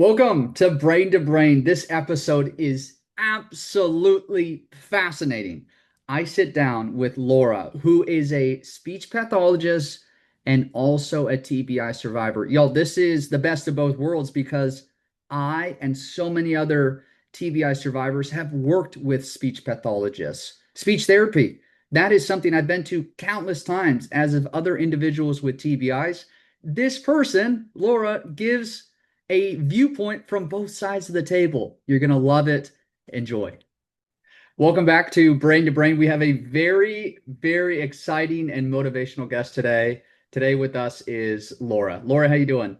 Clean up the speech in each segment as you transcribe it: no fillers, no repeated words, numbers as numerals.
Welcome to Brain to Brain. This episode is absolutely fascinating. I sit down with Laura, who is a speech pathologist and also a TBI survivor. Y'all, this is the best of both worlds because I and so many other TBI survivors have worked with speech pathologists. Speech therapy, that is something I've been to countless times, as of other individuals with TBIs. This person, Laura, gives a viewpoint from both sides of the table. You're going to love it. Enjoy. Welcome back to Brain to Brain. We have a very, very exciting and motivational guest today. Today with us is Laura. Laura, how you doing?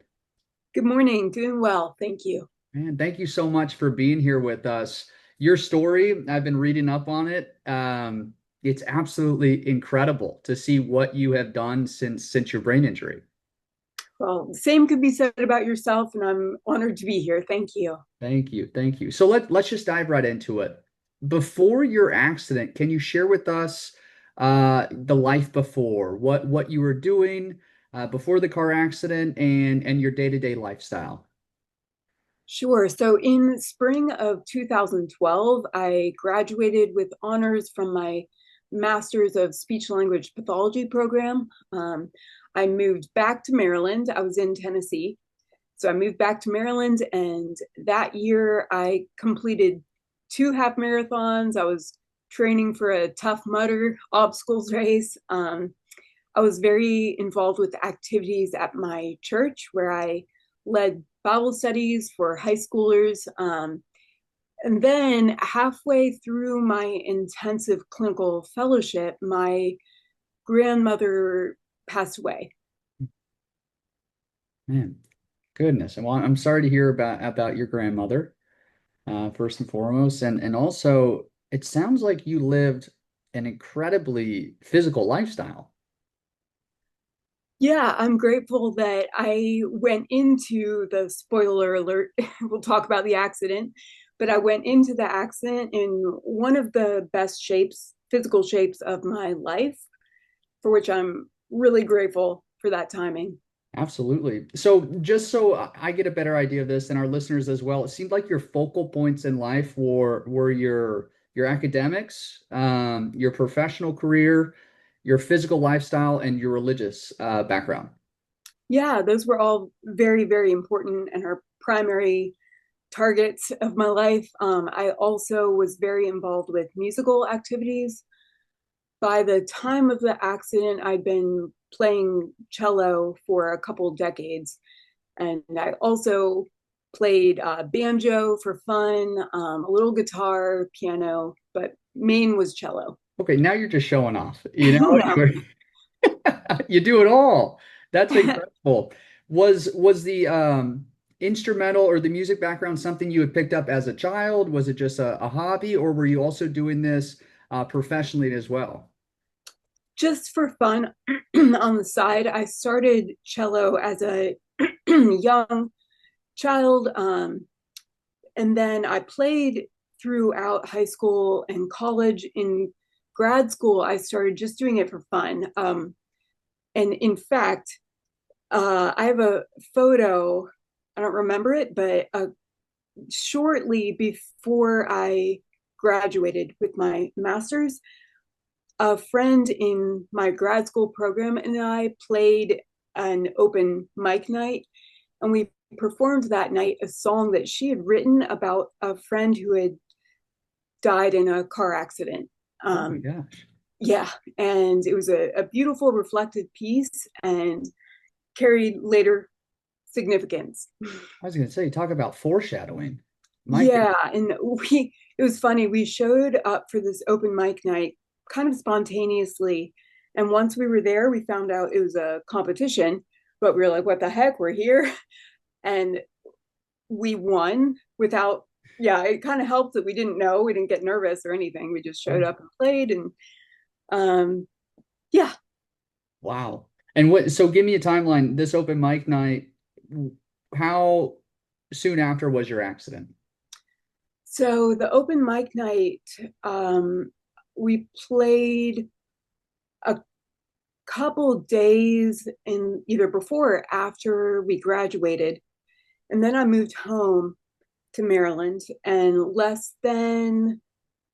Good morning. Doing well. Thank you. Man, thank you so much for being here with us. Your story, I've been reading up on it. It's absolutely incredible to see what you have done since your brain injury. Well, the same could be said about yourself, and I'm honored to be here. Thank you. Thank you. Thank you. So let's just dive right into it. Before your accident, can you share with us the life before, what you were doing before the car accident and your day-to-day lifestyle? Sure. So, in spring of 2012, I graduated with honors from my Master's of Speech Language Pathology program. I moved back to Maryland. I was in Tennessee. So, I moved back to Maryland, and that year I completed two half marathons. I was training for a Tough Mudder obstacles race. I was very involved with activities at my church where I led Bible studies for high schoolers. And then halfway through my intensive clinical fellowship, my grandmother passed away. Man, goodness. And well, I'm sorry to hear about your grandmother, first and foremost. And also it sounds like you lived an incredibly physical lifestyle. Yeah, I'm grateful that I went into the spoiler alert. We'll talk about the accident, but I went into the accident in one of the best shapes, physical shapes of my life, for which I'm really grateful for that timing. Absolutely. So, just so I get a better idea of this and our listeners as well, it seemed like your focal points in life were your academics, your professional career, your physical lifestyle, and your religious background. Yeah, those were all very, very important and are primary targets of my life. I also was very involved with musical activities. By the time of the accident, I'd been playing cello for a couple decades, and I also played banjo for fun, a little guitar, piano, but main was cello. Okay, now you're just showing off. You know, No. you do it all. That's incredible. Was the instrumental or the music background something you had picked up as a child? Was it just a hobby, or were you also doing this professionally as well? Just for fun on the side, I started cello as a young child. And then I played throughout high school and college. In grad school, I started just doing it for fun. And in fact, I have a photo, I don't remember it, but shortly before I graduated with my master's, a friend in my grad school program and I played an open mic night, and we performed that night a song that she had written about a friend who had died in a car accident. Oh my Um, gosh. yeah, and it was a beautiful, reflected piece and carried later significance. I was gonna say, talk about foreshadowing. My Yeah, goodness. and it was funny. We showed up for this open mic night kind of spontaneously. And once we were there, we found out it was a competition, but we were like, what the heck, we're here. And we won without, yeah, it kind of helped that we didn't know, we didn't get nervous or anything. We just showed up and played. And um, yeah. Wow. And what, so give me a timeline. This open mic night, how soon after was your accident? So the open mic night, we played a couple days in either before or after we graduated. And then I moved home to Maryland, and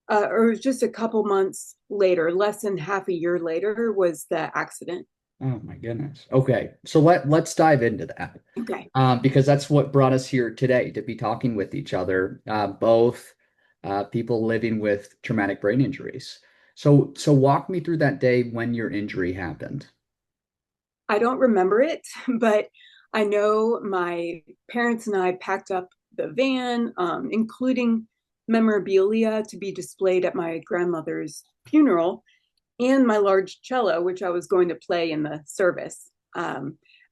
or just a couple months later, less than half a year later, was the accident. Oh my goodness. Okay, so let's dive into that. Okay. Because that's what brought us here today to be talking with each other, both people living with traumatic brain injuries. So walk me through that day when your injury happened. I don't remember it, but I know my parents and I packed up the van, including memorabilia to be displayed at my grandmother's funeral, and my large cello, which I was going to play in the service.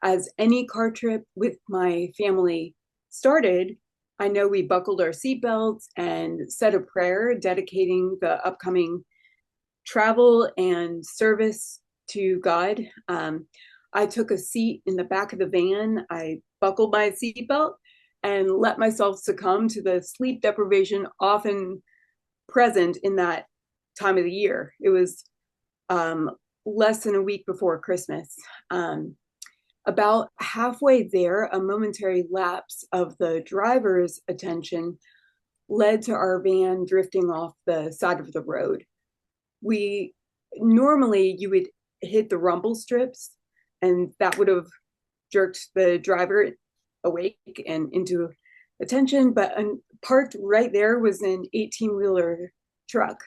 As any car trip with my family started, I know we buckled our seatbelts and said a prayer dedicating the upcoming travel and service to God. I took a seat in the back of the van. I buckled my seatbelt and let myself succumb to the sleep deprivation often present in that time of the year. It was um, less than a week before Christmas. About halfway there, a momentary lapse of the driver's attention led to our van drifting off the side of the road. We Normally you would hit the rumble strips, and that would have jerked the driver awake and into attention. But parked right there was an 18-wheeler truck.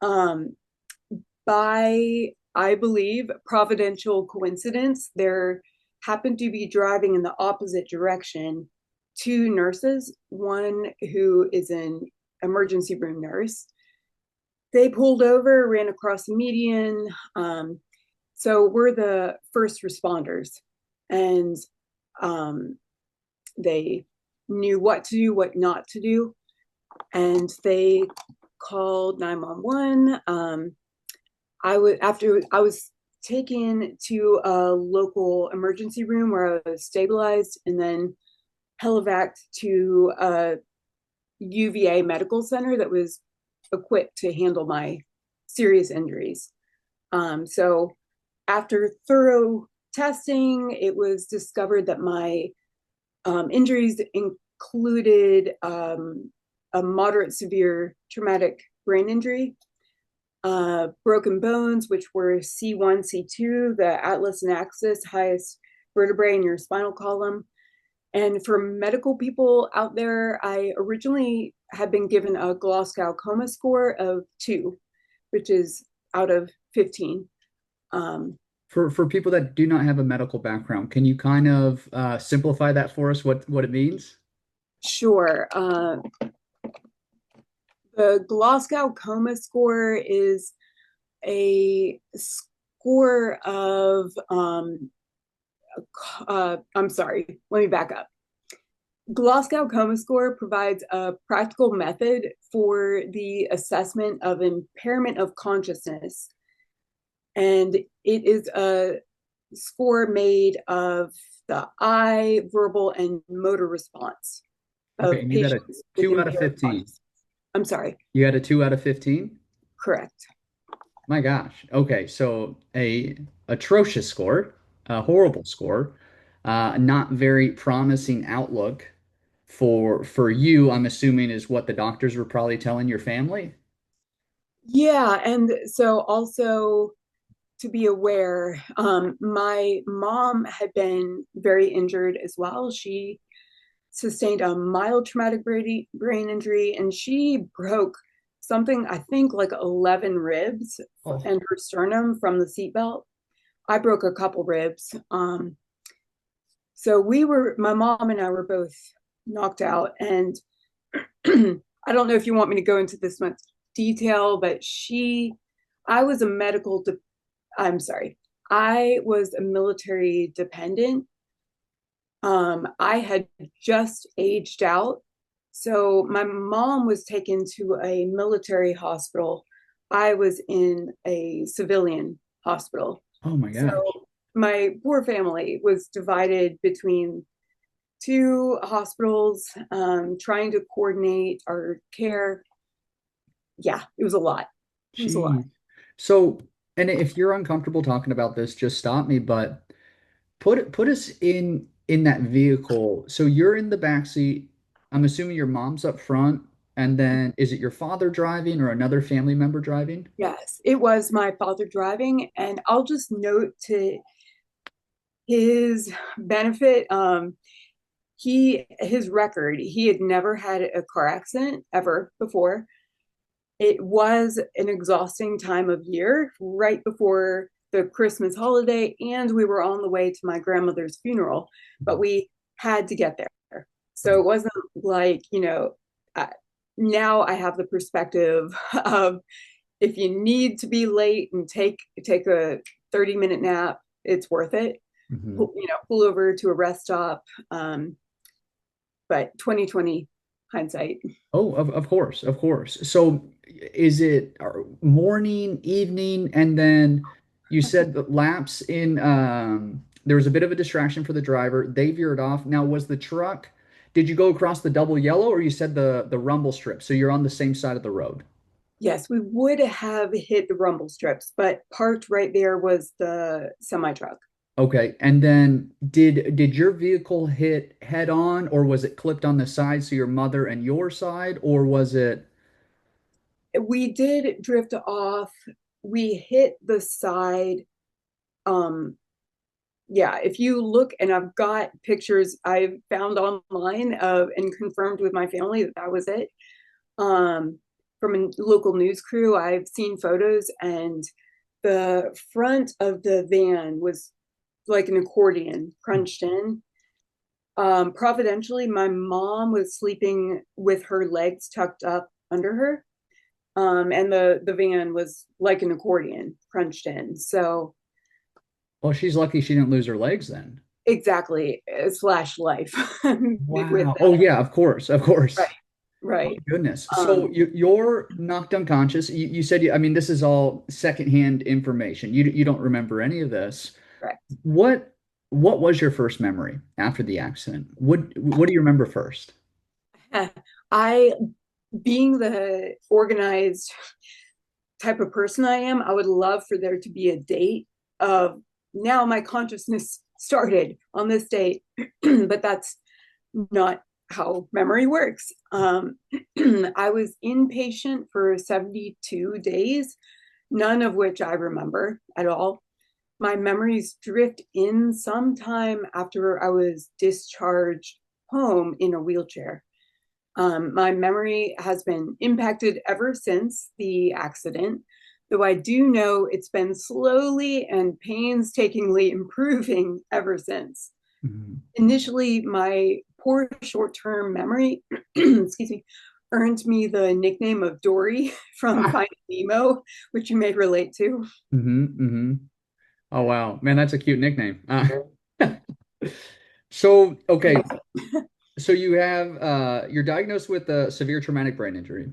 Um, by, I believe, providential coincidence, there happened to be driving in the opposite direction two nurses, one who is an emergency room nurse. They pulled over, ran across the median. So we're the first responders, and um, they knew what to do, what not to do, and they called 911. I was taken to a local emergency room where I was stabilized, and then helivaced to a UVA medical center that was equipped to handle my serious injuries. So after thorough testing, it was discovered that my injuries included a moderate severe traumatic brain injury, broken bones, which were C1, C2, the atlas and axis, highest vertebrae in your spinal column. And for medical people out there, I originally had been given a Glasgow coma score of 2, which is out of 15. For people that do not have a medical background, can you kind of simplify that for us, what it means? Sure. The Glasgow coma score is a score of, I'm sorry, let me back up. Glasgow Coma Score provides a practical method for the assessment of impairment of consciousness. And it is a score made of the eye, verbal, and motor response Okay, of and you got a patients with 2 out of impaired 15. consciousness. I'm sorry, You had a 2 out of 15? correct. My gosh. Okay, so a atrocious score, a horrible score, not very promising outlook for you, I'm assuming is what the doctors were probably telling your family. Yeah, and so also to be aware, my mom had been very injured as well. She sustained a mild traumatic brain injury, and she broke something, I think, like 11 ribs Oh, and her sternum from the seatbelt. I broke a couple ribs. So my mom and I were both knocked out. And I don't know if you want me to go into this much detail, but I was a I'm sorry, I was a military dependent. I had just aged out. So my mom was taken to a military hospital. I was in a civilian hospital. oh my So gosh. my poor family was divided between two hospitals, trying to coordinate our care. Yeah, it was a lot. It was a lot. Gee. So, and if you're uncomfortable talking about this, just stop me, but put us in in that vehicle, so you're in the back seat. I'm assuming your mom's up front, and then is it your father driving or another family member driving? Yes, it was my father driving, and I'll just note to his benefit, his record, he had never had a car accident ever before. It was an exhausting time of year right before the Christmas holiday, and we were on the way to my grandmother's funeral, but we had to get there. So it wasn't like, uh, now I have the perspective of if you need to be late and take a 30-minute nap, it's worth it. Mhm. Pull over to a rest stop. But 2020 hindsight. Oh, of course, of course. So is it morning, evening, and then you said that laps in there was a bit of a distraction for the driver. They veered off. Now, was the truck, did you go across the double yellow or you said the rumble strip? So you're on the same side of the road. Yes, we would have hit the rumble strips, but parked right there was the semi truck. Okay. And then did your vehicle hit head on or was it clipped on the side, so your mother and your side, or was it We did drift off. We hit the side. Um, yeah, if you look, and I've got pictures I found online of and confirmed with my family that that was it. From a local news crew, I've seen photos, and the front of the van was like an accordion crunched in. Providentially, my mom was sleeping with her legs tucked up under her, and the van was like an accordion crunched in. So well, she's lucky she didn't lose her legs then. exactly, slash life with Wow. Oh that. yeah, of course, of Right, course. My right. goodness. So Um, you're knocked unconscious. You said I mean, this is all secondhand information. You don't remember any of this. correct. What what was your first memory after the accident? What do you remember first? I, being the organized type of person I am, I would love for there to be a date of now my consciousness started on this date, but that's not how memory works. I was inpatient for 72 days, none of which I remember at all. My memories drift in sometime after I was discharged home in a wheelchair. My memory has been impacted ever since the accident, though I do know it's been slowly and painstakingly improving ever since. Mhm. Initially, my poor short term memory, excuse me, earned me the nickname of Dory from Ah. Finding Nemo, which you may relate to. Mm-hmm. Oh wow, man, that's a cute nickname. So okay, so you're diagnosed with a severe traumatic brain injury.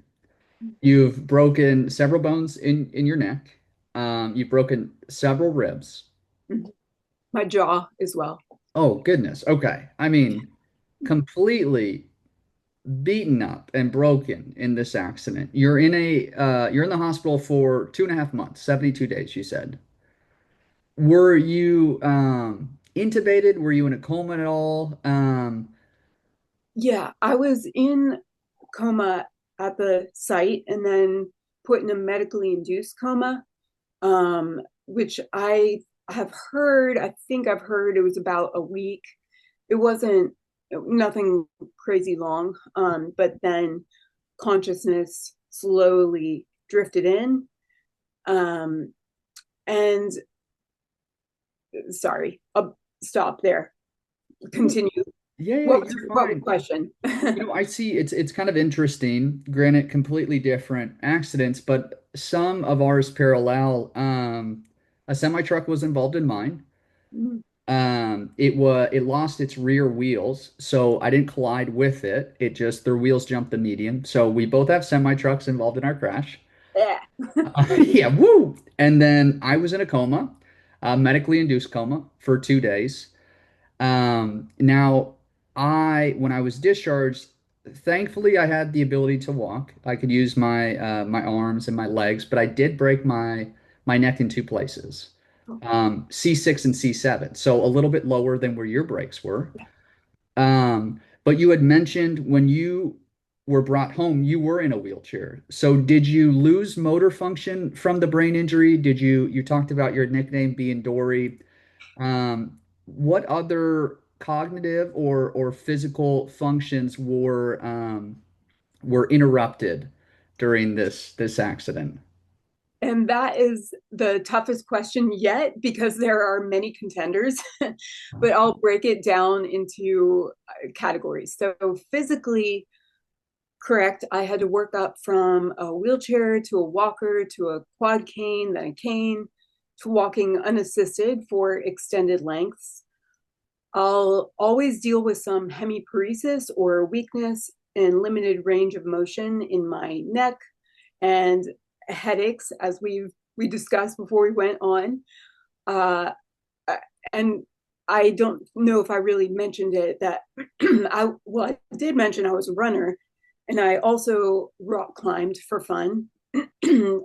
You've broken several bones in your neck. You've broken several ribs. My jaw as well. Oh goodness. Okay. I mean, completely beaten up and broken in this accident. You're in the hospital for 2.5 months, 72 days, you said. Were you intubated? Were you in a coma at all? Yeah, I was in coma at the site and then put in a medically induced coma, which I think I've heard it was about a week. It wasn't nothing crazy long, but then consciousness slowly drifted in. Um, and sorry, I'll stop there. Continue. Yeah, yeah, What was you're the fine. question? I see it's kind of interesting. Granted, completely different accidents, but some of ours parallel. A semi truck was involved in mine. It lost its rear wheels, so I didn't collide with it. It just their wheels jumped the median. So we both have semi trucks involved in our crash. Yeah. Yeah, woo! And then I was in a coma, medically induced coma for 2 days. Now, when I was discharged, thankfully I had the ability to walk. I could use my arms and my legs, but I did break my neck in two places. C6 and C7, so a little bit lower than where your brakes were. But you had mentioned when you were brought home, you were in a wheelchair. So did you lose motor function from the brain injury? You talked about your nickname being Dory. What other cognitive or physical functions were interrupted during this accident? And that is the toughest question yet because there are many contenders, but I'll break it down into categories. So, physically, correct, I had to work up from a wheelchair to a walker to a quad cane, then a cane to walking unassisted for extended lengths. I'll always deal with some hemiparesis or weakness and limited range of motion in my neck and headaches, as we discussed before we went on. Uh, and I don't know if I really mentioned it that I did mention I was a runner, and I also rock climbed for fun.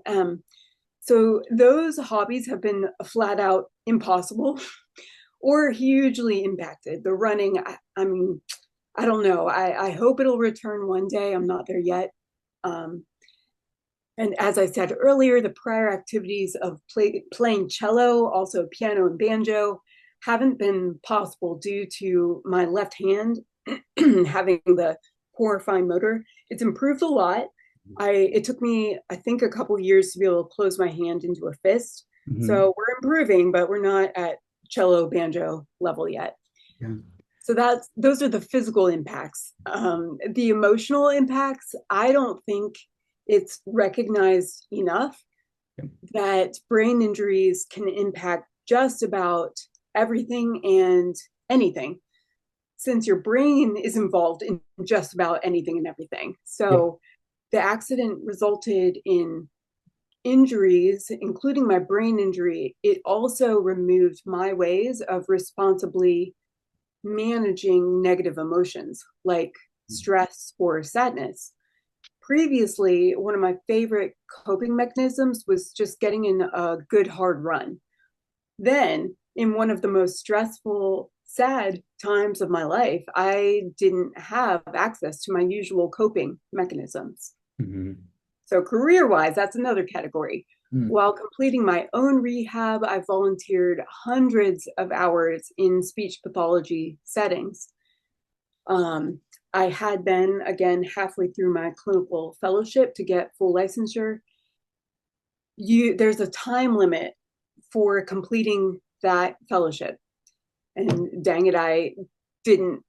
um, so those hobbies have been flat out impossible or hugely impacted. The running, I mean, I don't know. I hope it'll return one day. I'm not there yet. Um, and as I said earlier, the prior activities of playing cello, also piano and banjo, haven't been possible due to my left hand having the poor fine motor. It's improved a lot. It took me, I think, a couple years to be able to close my hand into a fist. Mhm. So we're improving, but we're not at cello banjo level yet. Yeah. So those are the physical impacts. The emotional impacts, I don't think it's recognized enough Yeah. that brain injuries can impact just about everything and anything, since your brain is involved in just about anything and everything. Yeah. So the accident resulted in injuries, including my brain injury. It also removed my ways of responsibly managing negative emotions like stress or sadness. Previously, one of my favorite coping mechanisms was just getting in a good hard run. Then, in one of the most stressful, sad times of my life, I didn't have access to my usual coping mechanisms. Mhm. So, career wise, that's another category. Mm. While completing my own rehab, I volunteered hundreds of hours in speech pathology settings. Um, I had been, again, halfway through my clinical fellowship to get full licensure. There's a time limit for completing that fellowship. And dang it, I didn't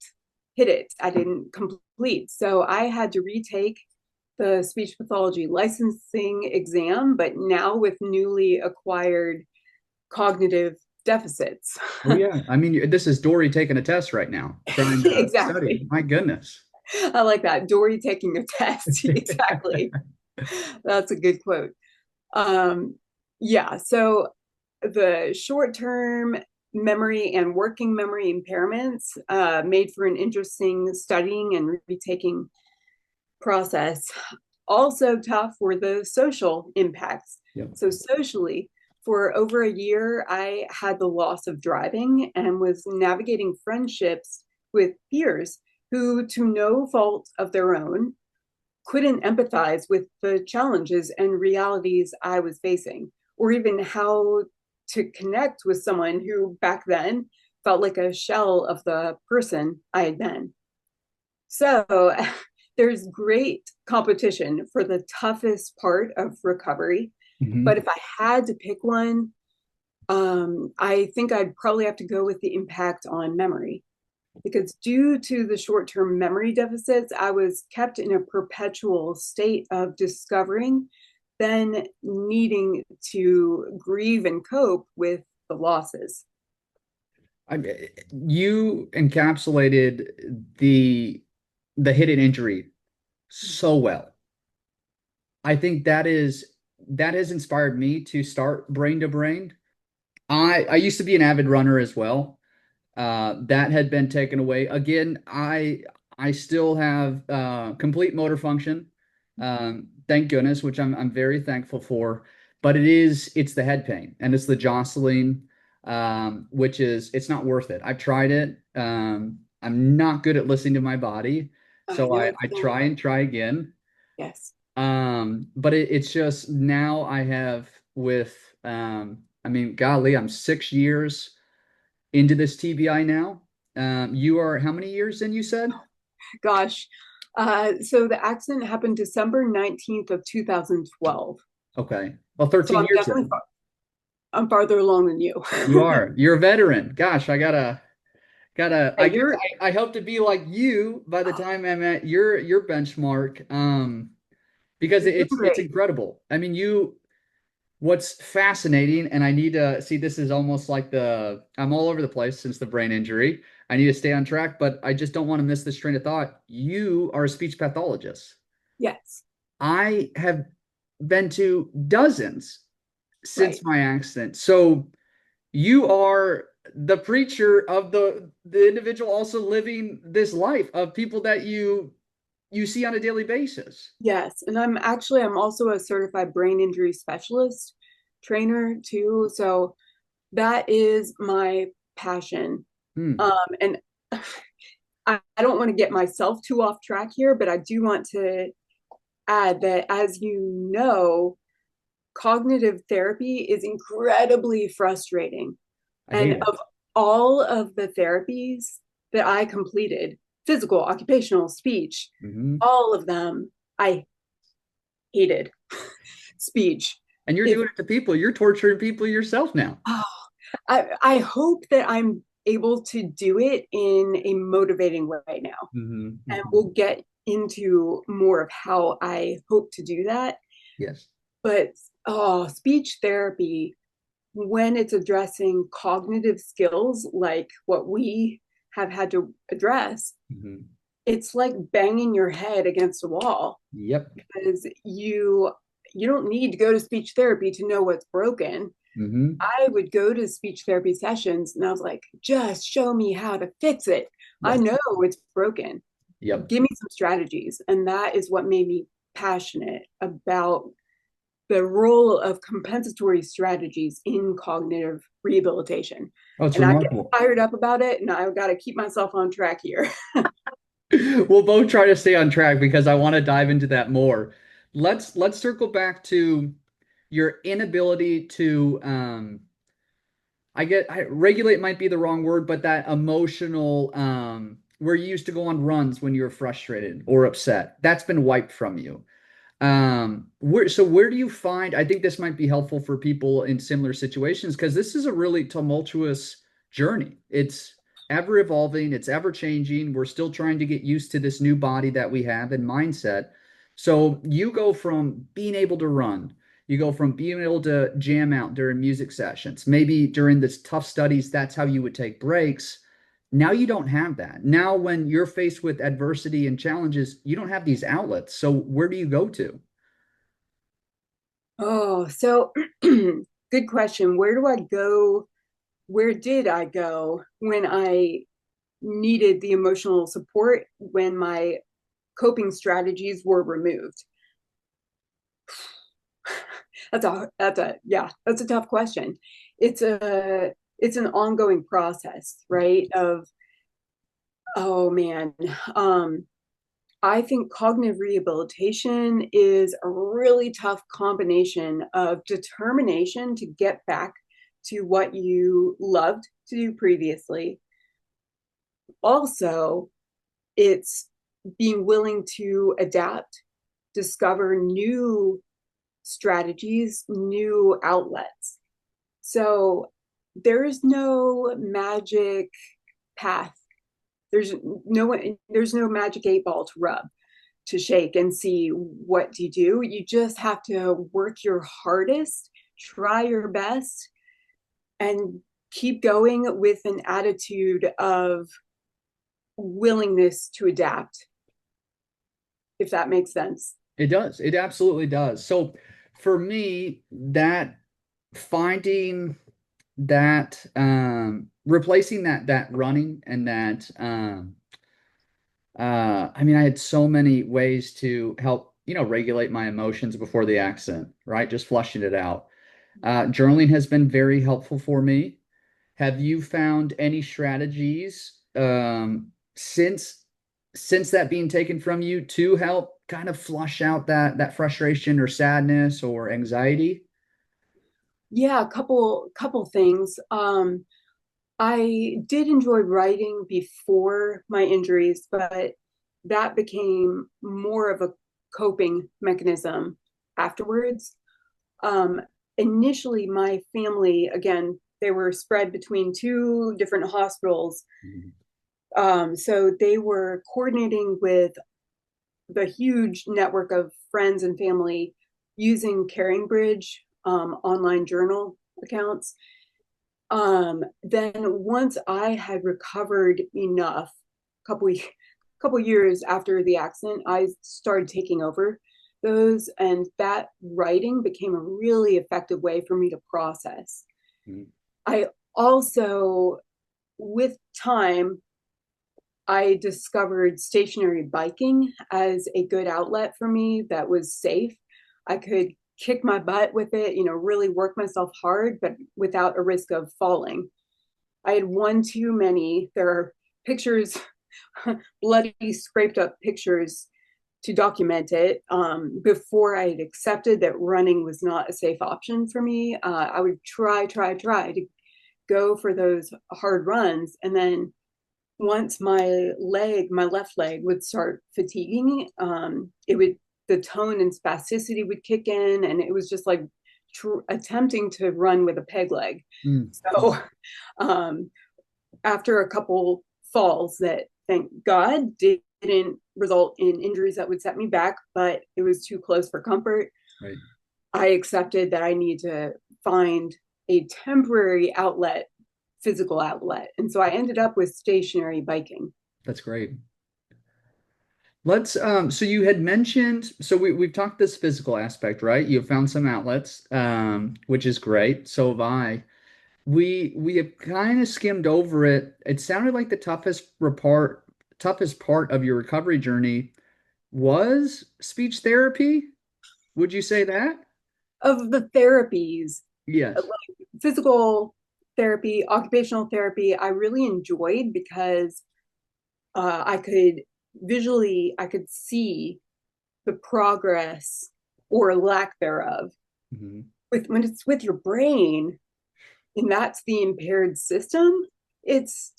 hit it. I didn't complete. So I had to retake the speech pathology licensing exam, but now with newly acquired cognitive deficits. Oh yeah. I mean, this is Dory taking a test right now, trying to study. Exactly. My goodness. I like that. Dory taking a test. Exactly. That's a good quote. Um, yeah. So the short term memory and working memory impairments made for an interesting studying and retaking process. Also, tough were the social impacts. Yep. So, socially, for over a year, I had the loss of driving and was navigating friendships with peers who, to no fault of their own, couldn't empathize with the challenges and realities I was facing, or even how to connect with someone who back then felt like a shell of the person I had been. So there's great competition for the toughest part of recovery. But Mhm. if I had to pick one, I think I'd probably have to go with the impact on memory because due to the short term memory deficits, I was kept in a perpetual state of discovering, then needing to grieve and cope with the losses. You encapsulated the hidden injury so well. I think that has inspired me to start Brain to Brain. I used to be an avid runner as well. That had been taken away. Again, I still have complete motor function. Thank goodness, which I'm very thankful for. but it's the head pain and it's the jostling, which is it's not worth it. I've tried it. I'm not good at listening to my body, I so know I it's I not. try and try again. Yes. But it's just now I have with I mean, golly, I'm 6 years into this TBI now. You are how many years in, you said? Gosh. So the accident happened December 19th of 2012. Okay. Well, So 13 years then. I'm farther along than you. You are. You're a veteran. Gosh, Hey, I guess I hope to be like you by the time I'm at your benchmark. Because you're doing it's great. incredible. I mean, what's fascinating, and I need to see this is almost like I'm all over the place since the brain injury. I need to stay on track, but I just don't want to miss this train of thought. You are a speech pathologist. Yes. I have been to dozens since Right. my accident. So you are the preacher of the individual also living this life of people that you see on a daily basis. Yes. And I'm also a certified brain injury specialist trainer too. So that is my passion. Hmm. And I don't want to get myself too off track here, but I do want to add that, as you know, cognitive therapy is incredibly frustrating. I hate And it. of all of the therapies that I completed, physical, occupational, speech, Hmm. all of them, I hated speech. And you're If doing it to people. You're torturing people yourself now. oh, I hope that I'm able to do it in a motivating way now. Hmm. And Hmm. we'll get into more of how I hope to do that. Yes. But speech therapy, when it's addressing cognitive skills like what we have had to address, Hmm. it's like banging your head against a wall Yep. because you don't need to go to speech therapy to know what's broken. Hmm. I would go to speech therapy sessions and I was like, just show me how to fix it. I Yes. know it's broken. Yep. Give me some strategies. And that is what made me passionate about the role of compensatory strategies in cognitive rehabilitation. Oh, it's And I get remarkable. fired up about it, and I've got to keep myself on track here. We'll both try to stay on track because I want to dive into that more. Let's circle back to your inability to regulate might be the wrong word, but that emotional where you used to go on runs when you were frustrated or upset. That's been wiped from you. Where do you find, I think this might be helpful for people in similar situations because this is a really tumultuous journey. It's ever evolving, it's ever changing. We're still trying to get used to this new body that we have and mindset. So you go from being able to run, you go from being able to jam out during music sessions. Maybe during this tough studies, that's how you would take breaks. Now you don't have that. Now, when you're faced with adversity and challenges, you don't have these outlets. So where do you go to? Oh, so good question. Where do I go? Where did I go when I needed the emotional support when my coping strategies were removed? That's a tough question. It's an ongoing process, right? Of oh man, um, I think cognitive rehabilitation is a really tough combination of determination to get back to what you loved to do previously. Also, it's being willing to adapt, discover new strategies, new outlets. So there is no magic path. There's no magic 8 ball to rub to shake and see what do you do. You just have to work your hardest, try your best, and keep going with an attitude of willingness to adapt, if that makes sense. It does. It absolutely does. So for me, that finding that replacing that running and that I mean, I had so many ways to help regulate my emotions before the accident, right? Just flushing it out. Journaling has been very helpful for me. Have you found any strategies since that being taken from you to help kind of flush out that frustration or sadness or anxiety? Yeah, a couple things. I did enjoy writing before my injuries, but that became more of a coping mechanism afterwards. Um, Initially, my family, again, they were spread between two different hospitals. Mhm. So they were coordinating with the huge network of friends and family using Caring Bridge online journal accounts. Then once I had recovered enough, a couple years after the accident, I started taking over those, and that writing became a really effective way for me to process. Mhm. I also, with time, I discovered stationary biking as a good outlet for me that was safe. I could kick my butt with it, really work myself hard, but without a risk of falling. I had one too many. There are pictures, bloody, scraped up pictures to document it. Before I had accepted that running was not a safe option for me, I would try to go for those hard runs. And then once my left leg would start fatiguing, the tone and spasticity would kick in, and it was just like attempting to run with a peg leg. Mm. So, um, after a couple falls that, thank God, didn't result in injuries that would set me back, but it was too close for comfort, Right. I accepted that I need to find a temporary outlet, physical outlet. And so I ended up with stationary biking. That's great. Let's so you had mentioned so we've talked this physical aspect, right? You've found some outlets, which is great. So have I. We have kind of skimmed over it. It sounded like the toughest part of your recovery journey was speech therapy. Would you say that? Of the therapies, Yes. like physical therapy, occupational therapy, I really enjoyed because I could see the progress or lack thereof. Hmm. When it's with your brain, and that's the impaired system, it's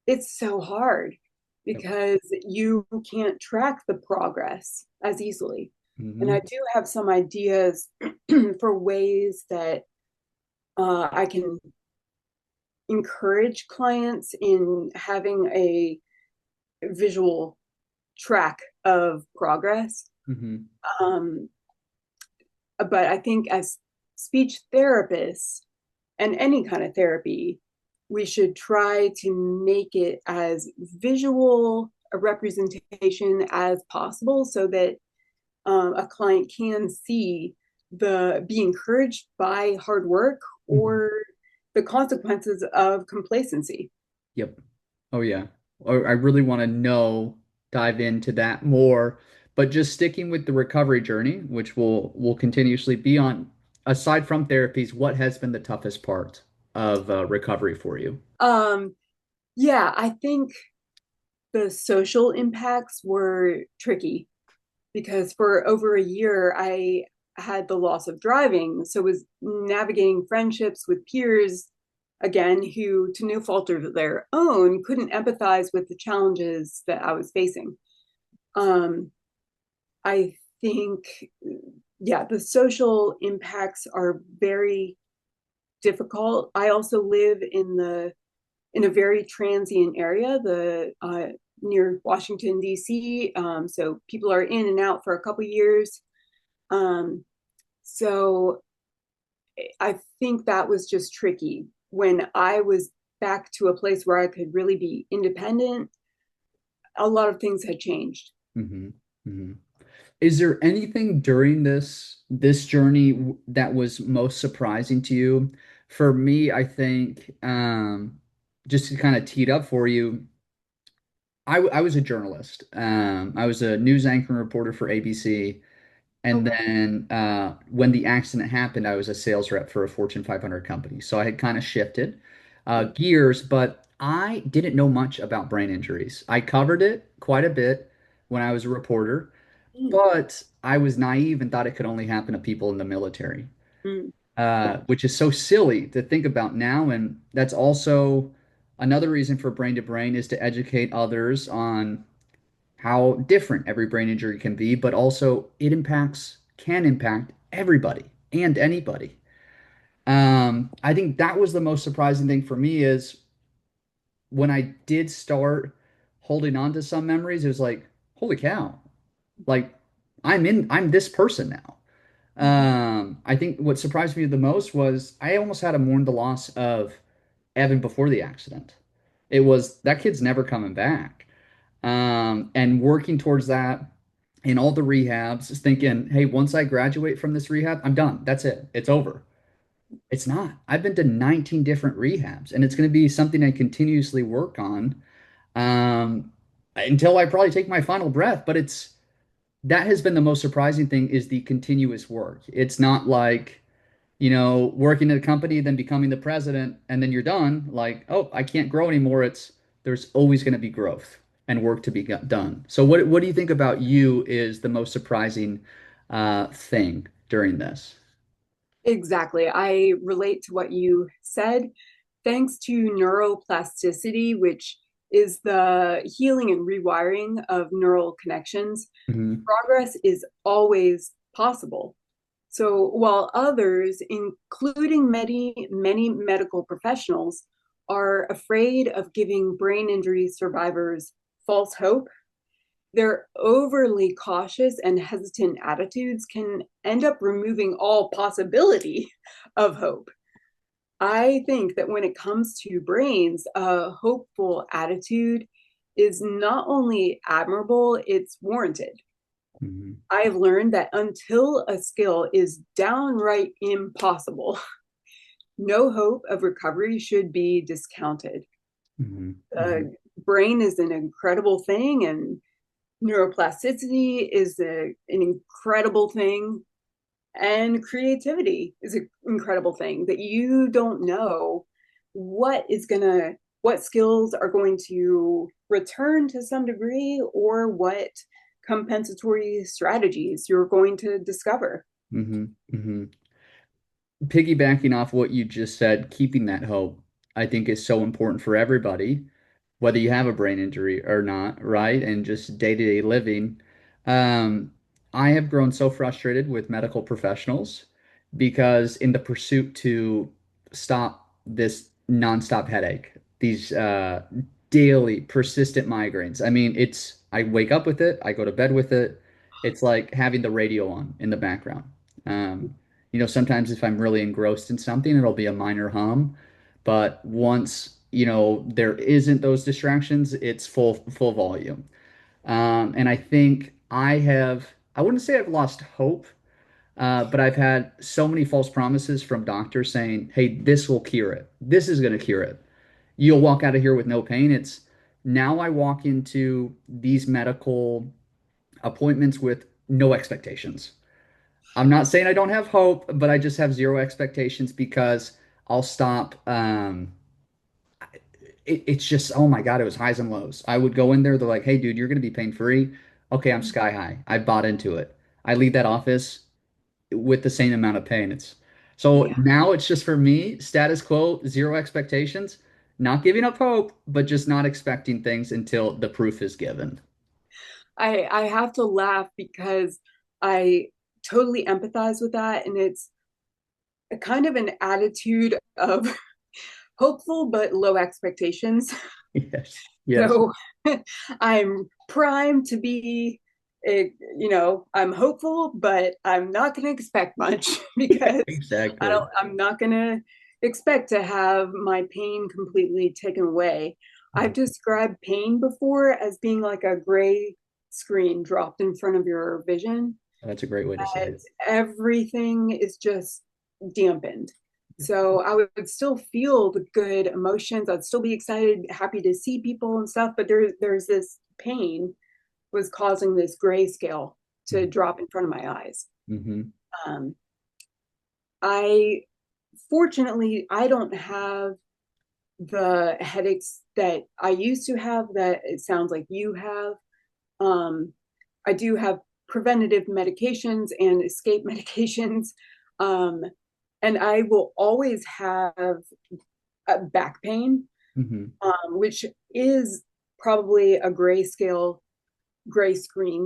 it's so hard Yep. because you can't track the progress as easily. And I Hmm. do have some ideas for ways that I can encourage clients in having a visual track of progress. Hmm. Um, but I think as speech therapists and any kind of therapy, we should try to make it as visual a representation as possible so that a client can see be encouraged by hard work Hmm. or the consequences of complacency. Yep. Oh yeah. I really want to dive into that more, but just sticking with the recovery journey, which will continuously be on, aside from therapies, what has been the toughest part of recovery for you? Um, yeah, I think the social impacts were tricky because for over a year I had the loss of driving, so was navigating friendships with peers again who, to no fault of their own, couldn't empathize with the challenges that I was facing. um, I think, yeah, the social impacts are very difficult. I also live in a very transient area, the near Washington D.C. So people are in and out for a couple years. Um, so I think that was just tricky. When I was back to a place where I could really be independent, a lot of things had changed. Hmm. Hmm. Is there anything during this journey that was most surprising to you? For me, I think just to kind of tee it up for you, I was a journalist. I was a news anchor and reporter for ABC, And Okay. then when the accident happened, I was a sales rep for a Fortune 500 company. So I had kind of shifted gears, but I didn't know much about brain injuries. I covered it quite a bit when I was a reporter, Mm, but I was naive and thought it could only happen to people in the military, mm, which is so silly to think about now. And that's also another reason for brain to brain is to educate others on how different every brain injury can be, but also can impact everybody and anybody. I think that was the most surprising thing for me is when I did start holding on to some memories, it was like, holy cow, like I'm this person now. mm. I think what surprised me the most was I almost had to mourn the loss of Evan before the accident. It was that kid's never coming back. And working towards that in all the rehabs, thinking, hey, once I graduate from this rehab, I'm done. That's it. It's over. It's not. I've been to 19 different rehabs, and it's going to be something I continuously work on um, until I probably take my final breath. But it's that has been the most surprising thing is the continuous work. It's not like, working at a company, then becoming the president, and then you're done. Like, oh, I can't grow anymore. It's there's always going to be growth and work to be done. So, what do you think about you is the most surprising thing during this? Exactly. I relate to what you said. Thanks to neuroplasticity, which is the healing and rewiring of neural connections, Hmm. progress is always possible. So while others, including many medical professionals, are afraid of giving brain injury survivors false hope, their overly cautious and hesitant attitudes can end up removing all possibility of hope. I think that when it comes to brains, a hopeful attitude is not only admirable, it's warranted. Hmm. I've learned that until a skill is downright impossible, no hope of recovery should be discounted. Hmm. Hmm. The brain is an incredible thing, and neuroplasticity is an incredible thing, and creativity is an incredible thing that you don't know what skills are going to return to some degree or what compensatory strategies you're going to discover. Hmm. Hmm. Piggybacking off what you just said, keeping that hope, I think is so important for everybody, whether you have a brain injury or not, right? And just day-to-day living. Um, I have grown so frustrated with medical professionals because in the pursuit to stop this nonstop headache, these daily persistent migraines. I mean, I wake up with it, I go to bed with it. It's like having the radio on in the background. Um, sometimes if I'm really engrossed in something, it'll be a minor hum. But once, there isn't those distractions, it's full volume. And I think I wouldn't say I've lost hope, but I've had so many false promises from doctors saying, hey, this will cure it. This is going to cure it. You'll walk out of here with no pain. It's now I walk into these medical appointments with no expectations. I'm not saying I don't have hope, but I just have zero expectations because I'll stop. It's just, oh my God, it was highs and lows. I would go in there, they're like, hey, dude, you're going to be pain free. Okay, I'm sky high. I bought into it. I leave that office with the same amount of pain. So Yeah. now it's just for me, status quo, zero expectations, not giving up hope, but just not expecting things until the proof is given. I have to laugh because I totally empathize with that. And it's a kind of an attitude of hopeful but low expectations. Yes. Yes. So I'm primed to be, I'm hopeful, but I'm not going to expect much Yeah, because exactly. I'm not going to expect to have my pain completely taken away. I've described pain before as being like a gray screen dropped in front of your vision. That's a great way to say it. Everything is just dampened. So I would still feel the good emotions. I'd still be excited, happy to see people and stuff, but there's this pain was causing this grayscale to drop in front of my eyes. Mm-hmm. Um, I fortunately I don't have the headaches that I used to have that it sounds like you have. Um, I do have preventative medications and escape medications. Um, and I will always have back pain, Mm-hmm. which is probably a gray screen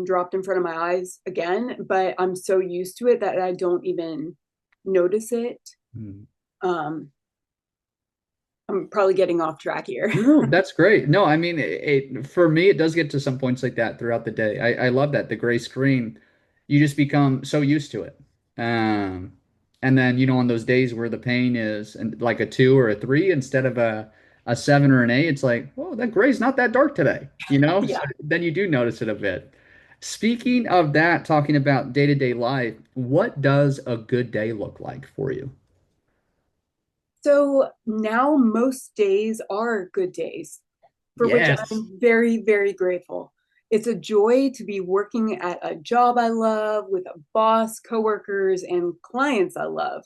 dropped in front of my eyes again, but I'm so used to it that I don't even notice it. Mm-hmm. Um, I'm probably getting off track here. No, that's great. No, I mean, for me, it does get to some points like that throughout the day. I love that. The gray screen, you just become so used to it. Um, and then, on those days where the pain is and like a two or a three instead of a seven or an eight, it's like, whoa, that gray's not that dark today, Yeah. So then you do notice it a bit. Speaking of that, talking about day-to-day life, what does a good day look like for you? So now most days are good days, for which Yes. I'm very, very grateful. It's a joy to be working at a job I love with a boss, coworkers, and clients I love.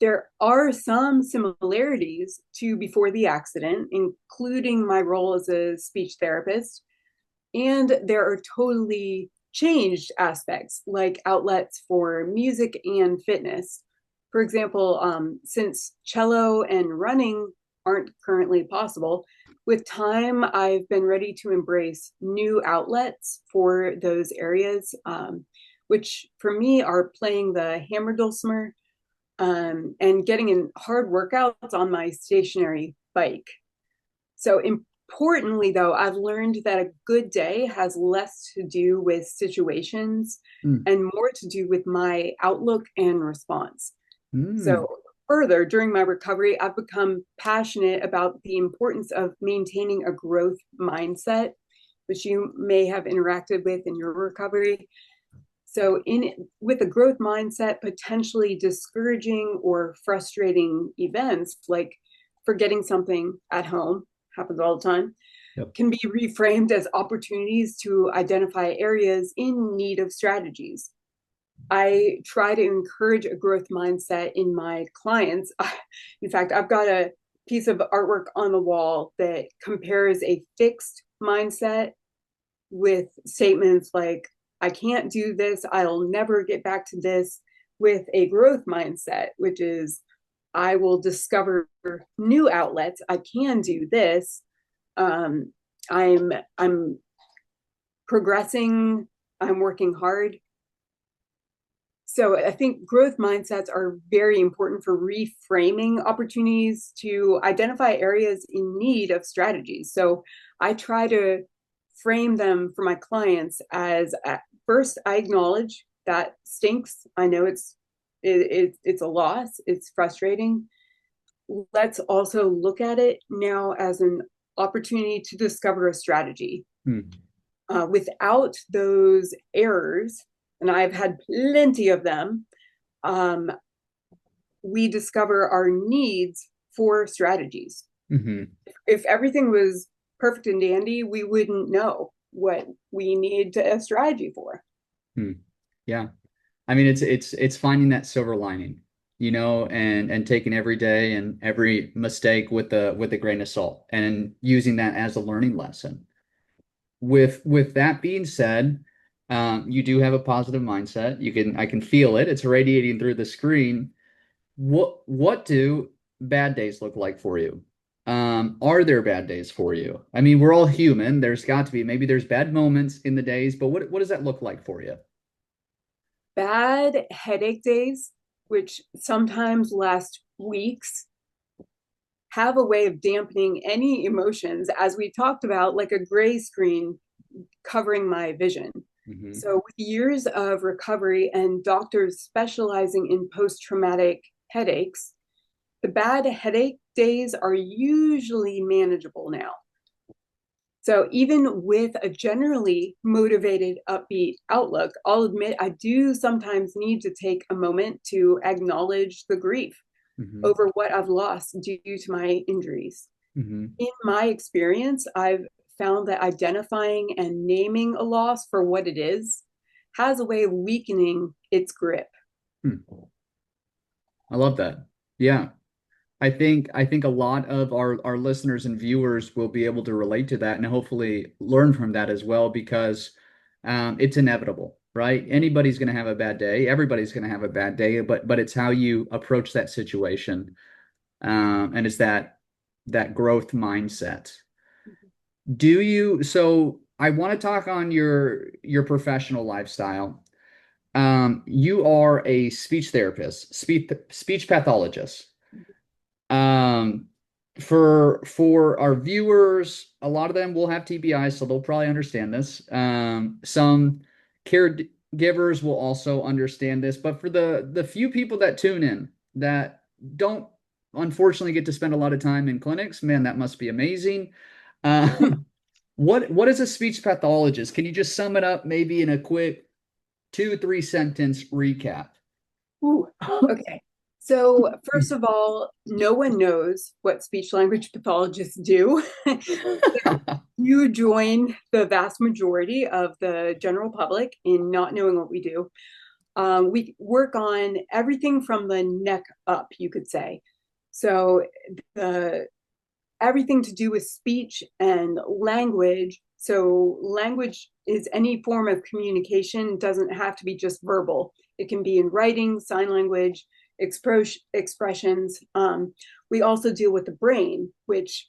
There are some similarities to before the accident, including my role as a speech therapist. And there are totally changed aspects like outlets for music and fitness. For example, since cello and running aren't currently possible, with time, I've been ready to embrace new outlets for those areas, which for me are playing the hammer dulcimer and getting in hard workouts on my stationary bike. So importantly, though, I've learned that a good day has less to do with situations Mm. and more to do with my outlook and response. Mm. So further, during my recovery, I've become passionate about the importance of maintaining a growth mindset, which you may have interacted with in your recovery. So in with a growth mindset, potentially discouraging or frustrating events like forgetting something at home happens all the time Yep. can be reframed as opportunities to identify areas in need of strategies. I try to encourage a growth mindset in my clients. In fact, I've got a piece of artwork on the wall that compares a fixed mindset with statements like, I can't do this, I'll never get back to this, with a growth mindset, which is, I will discover new outlets, I can do this. Um, I'm progressing, I'm working hard. So I think growth mindsets are very important for reframing opportunities to identify areas in need of strategies. So I try to frame them for my clients as first, I acknowledge that stinks. I know it's a loss. It's frustrating. Let's also look at it now as an opportunity to discover a strategy. Mm. Without those errors, and I've had plenty of them, um, we discover our needs for strategies. Mm-hmm. If everything was perfect and dandy, we wouldn't know what we need a strategy for. Hmm. Yeah. I mean, it's finding that silver lining, and taking every day and every mistake with a grain of salt and using that as a learning lesson. With that being said, you do have a positive mindset. I can feel it. It's radiating through the screen. What do bad days look like for you? Are there bad days for you? I mean, we're all human. There's got to be, maybe there's bad moments in the days, but what does that look like for you? Bad headache days, which sometimes last weeks, have a way of dampening any emotions, as we talked about, like a gray screen covering my vision. Hmm. So, with years of recovery and doctors specializing in post traumatic headaches, the bad headache days are usually manageable now. So, even with a generally motivated, upbeat outlook, I'll admit I do sometimes need to take a moment to acknowledge the grief Hmm. over what I've lost due to my injuries. Hmm. In my experience, I've found that identifying and naming a loss for what it is has a way of weakening its grip. Hmm. I love that. Yeah. I think a lot of our listeners and viewers will be able to relate to that and hopefully learn from that as well because it's inevitable, right? Anybody's going to have a bad day. Everybody's going to have a bad day, but it's how you approach that situation, and it's that growth mindset. Do you? So I want to talk on your professional lifestyle. You are a speech therapist, speech pathologist. Um, for our viewers, a lot of them will have TBIs, so they'll probably understand this. Some caregivers will also understand this, but for the few people that tune in that don't unfortunately get to spend a lot of time in clinics, man, that must be amazing. Um, what is a speech pathologist? Can you just sum it up maybe in a quick 2, 3 sentence recap? Ooh, okay. So, first of all, no one knows what speech language pathologists do. You join the vast majority of the general public in not knowing what we do. We work on everything from the neck up, you could say. So, the everything to do with speech and language. So, language is any form of communication, it doesn't have to be just verbal. It can be in writing, sign language, expressions. We also deal with the brain, which,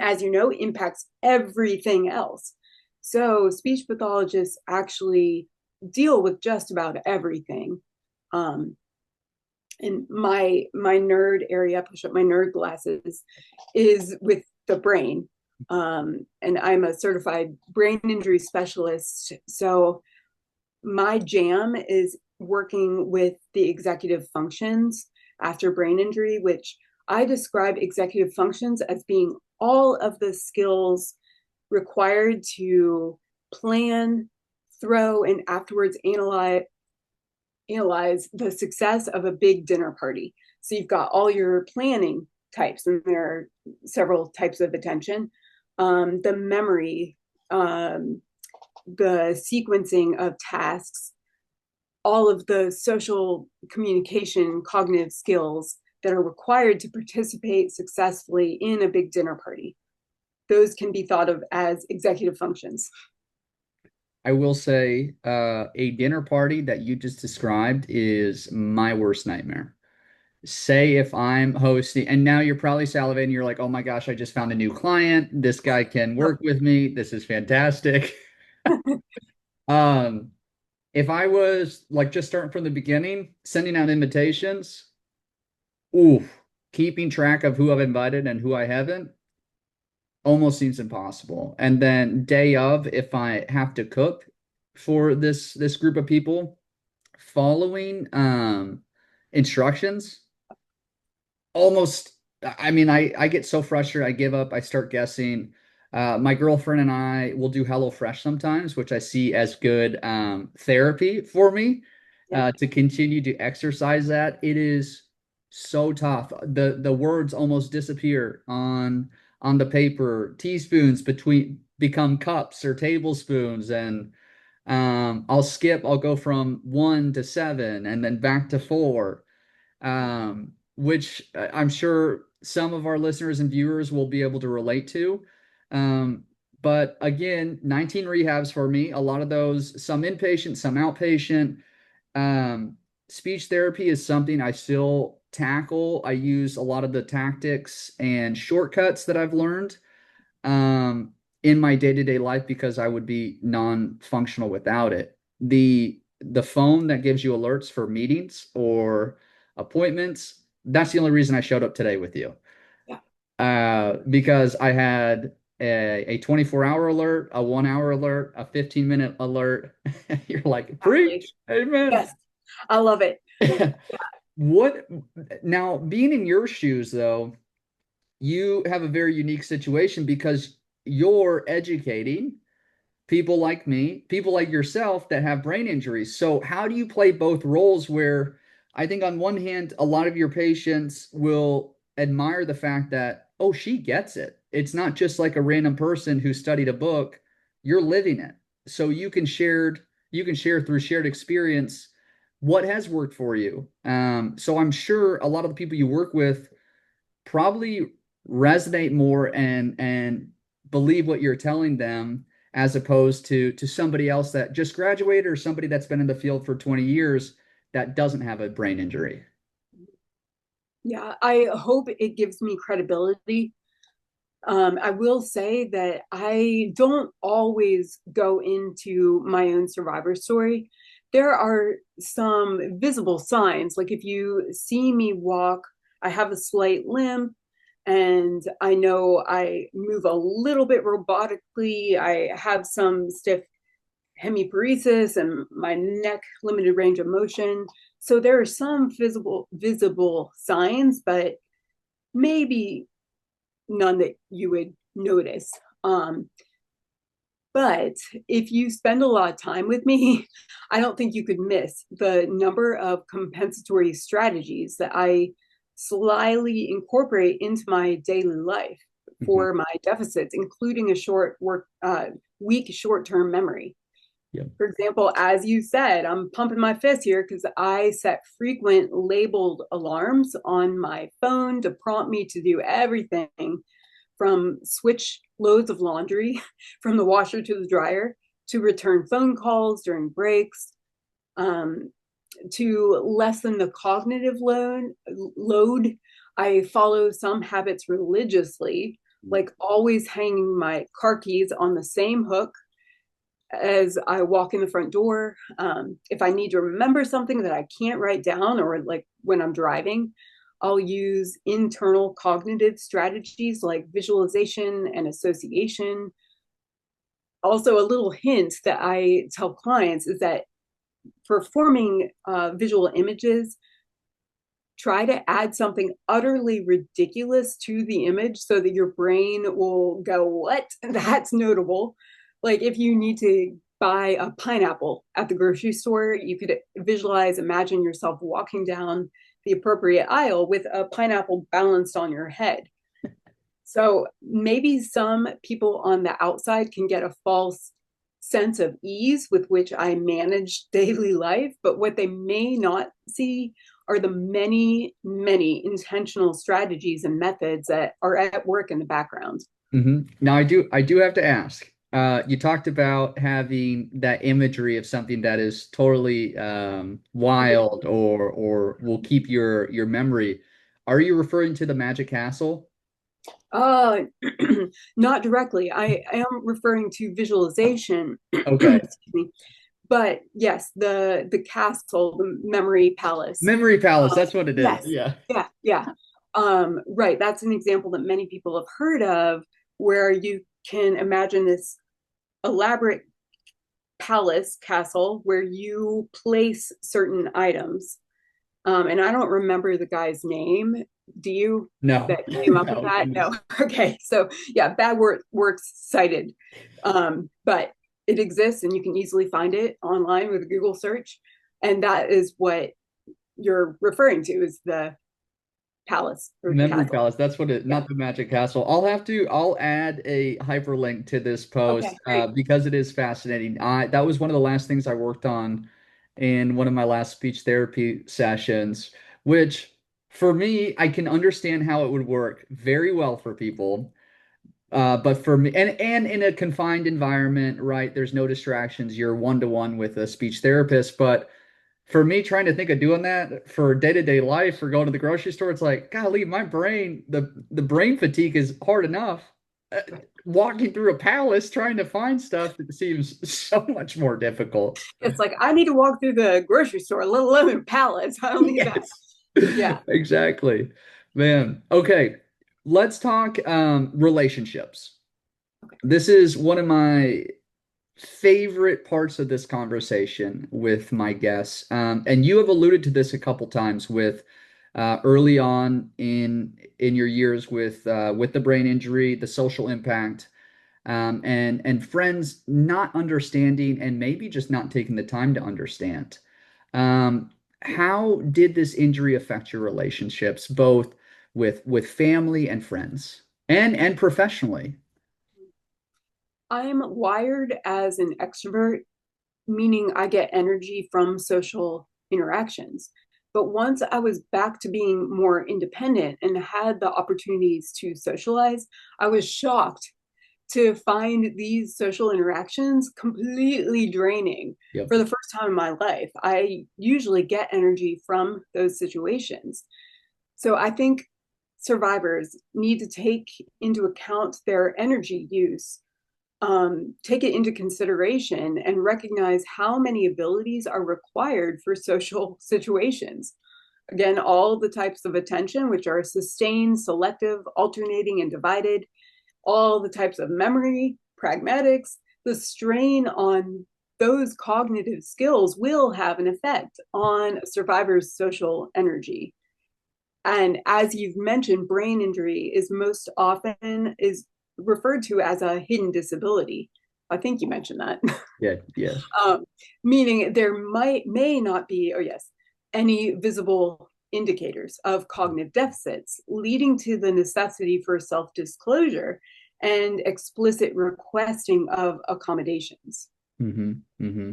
as you know, impacts everything else. So, speech pathologists actually deal with just about everything. Um, and my nerd area, push up my nerd glasses, is with the brain. And I'm a certified brain injury specialist. So my jam is working with the executive functions after brain injury, which I describe executive functions as being all of the skills required to plan, throw, and afterwards analyze the success of a big dinner party. So you've got all your planning types, and there are several types of attention. The memory, the sequencing of tasks, all of the social communication, cognitive skills that are required to participate successfully in a big dinner party. Those can be thought of as executive functions. I will say, a dinner party that you just described is my worst nightmare. Say if I'm hosting, and now you're probably salivating, you're like, oh my gosh, I just found a new client. This guy can work with me. This is fantastic. Um, if I was like just starting from the beginning, sending out invitations, oof, keeping track of who I've invited and who I haven't, almost seems impossible. And then day of, if I have to cook for this group of people, following instructions, almost I mean I get so frustrated, I give up, I start guessing. My girlfriend and I will do HelloFresh sometimes, which I see as good therapy for me Yeah. to continue to exercise that. It is so tough. The words almost disappear on the paper. Teaspoons between become cups or tablespoons, and I'll go from 1 to 7 and then back to 4, which I'm sure some of our listeners and viewers will be able to relate to. But again, 19 rehabs for me, a lot of those, some inpatient, some outpatient. Um, Speech therapy is something I still tackle. I use a lot of the tactics and shortcuts that I've learned in my day-to-day life because I would be non-functional without it. The phone that gives you alerts for meetings or appointments, that's the only reason I showed up today with you. Yeah. Because I had a 24-hour alert, a 1 hour alert, a 15-minute alert. You're like, Exactly. preach, amen. Yes, I love it. What now, being in your shoes though, you have a very unique situation because you're educating people like me, people like yourself that have brain injuries. So, how do you play both roles where I think on one hand, a lot of your patients will admire the fact that, oh, she gets it. It's not just like a random person who studied a book, you're living it. So, you can share you can share through shared experience what has worked for you. So I'm sure a lot of the people you work with probably resonate more and believe what you're telling them as opposed to somebody else that just graduated or somebody that's been in the field for 20 years that doesn't have a brain injury. Yeah, I hope it gives me credibility. I will say that I don't always go into my own survivor story. There are some visible signs, like if you see me walk, I have a slight limp, and I know I move a little bit robotically. I have some stiff hemiparesis and my neck limited range of motion. So there are some visible signs, but maybe none that you would notice. But if you spend a lot of time with me, I don't think you could miss the number of compensatory strategies that I slyly incorporate into my daily life Mhm. for my deficits, including a weak short-term memory. Yep. For example, as you said, I'm pumping my fist here because I set frequent labeled alarms on my phone to prompt me to do everything from switch loads of laundry from the washer to the dryer, to return phone calls during breaks, um, to lessen the cognitive load. I follow some habits religiously, like always hanging my car keys on the same hook as I walk in the front door. If I need to remember something that I can't write down, or like when I'm driving, I'll use internal cognitive strategies like visualization and association. Also, a little hint that I tell clients is that for forming visual images, try to add something utterly ridiculous to the image so that your brain will go, what? That's notable. Like if you need to buy a pineapple at the grocery store, you could imagine yourself walking down the appropriate aisle with a pineapple balanced on your head. So maybe some people on the outside can get a false sense of ease with which I manage daily life, but what they may not see are the many, many intentional strategies and methods that are at work in the background. Now I do have to ask. You talked about having that imagery of something that is totally wild or will keep your memory. Are you referring to the Magic Castle? Uh, Not directly. I am referring to visualization, Okay. excuse me. But yes, the castle, the memory palace. Memory Palace, Um, that's what it is. yes, Yeah. yeah, yeah. Right. That's an example that many people have heard of, where you can imagine this elaborate palace castle where you place certain items. And I don't remember the guy's name. Do you? No. That came up with No. that? No. Okay. So yeah, bad works cited. But it exists and you can easily find it online with a Google search. And that is what you're referring to, is the palace or Memory castle. Palace, that's what it, Yeah. not the Magic Castle. I'll add a hyperlink to this Okay, post great. because it is fascinating. That was one of the last things I worked on in one of my last speech therapy sessions, which for me, I can understand how it would work very well for people. But for me, and in a confined environment, right? There's no distractions. You're one to one with a speech therapist, but for me trying to think of doing that for day-to-day life or going to the grocery store, it's like, golly, my brain, the brain fatigue is hard enough. Uh, Walking through a palace trying to find stuff, it seems so much more difficult. It's like I need to walk through the grocery store, let alone pallets. I don't need that. Yes. Yeah. Exactly. Man. Okay. Let's talk relationships. Okay. This is one of my favorite parts of this conversation with my guests. And you have alluded to this a couple times with early on in your years with the brain injury, the social impact, and friends not understanding and maybe just not taking the time to understand. Um, how did this injury affect your relationships, both with family and friends, and professionally? I'm wired as an extrovert, meaning I get energy from social interactions. But once I was back to being more independent and had the opportunities to socialize, I was shocked to find these social interactions completely draining Yep. for the first time in my life. I usually get energy from those situations. So I think survivors need to take into account their energy use, take it into consideration, and recognize how many abilities are required for social situations. Again, all the types of attention, which are sustained, selective, alternating, and divided, all the types of memory, pragmatics, the strain on those cognitive skills will have an effect on a survivor's social energy. And as you've mentioned, brain injury is most often is referred to as a hidden disability. I think you mentioned that. Yeah. Yes. um, Meaning there may not be, oh yes, any visible indicators of cognitive deficits, leading to the necessity for self-disclosure and explicit requesting of accommodations. Mm-hmm. Mm-hmm.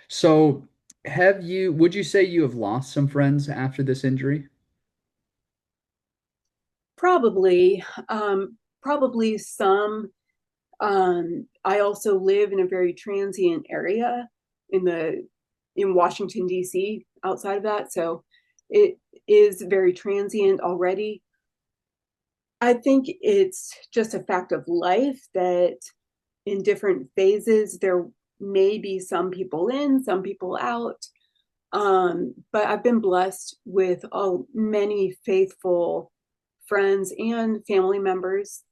So, would you say you have lost some friends after this injury? Probably, probably some. I also live in a very transient area in the in Washington D.C. Outside of that, so it is very transient already. I think it's just a fact of life that in different phases there may be some people in, some people out. But I've been blessed with many faithful friends and family members.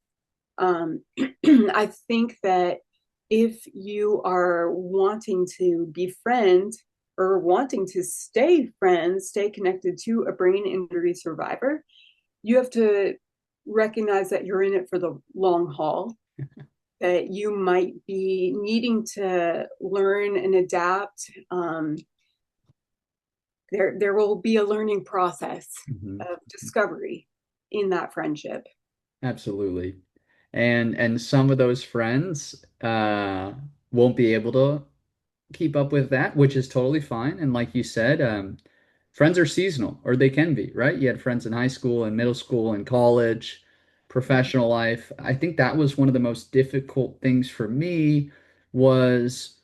I think that if you are wanting to befriend or wanting to stay friends, stay connected to a brain injury survivor, you have to recognize that you're in it for the long haul, that you might be needing to learn and adapt. There will be a learning process Hmm. of discovery in that friendship. Absolutely. And some of those friends won't be able to keep up with that, which is totally fine. And like you said, friends are seasonal, or they can be, right? You had friends in high school and middle school and college, professional life. I think that was one of the most difficult things for me was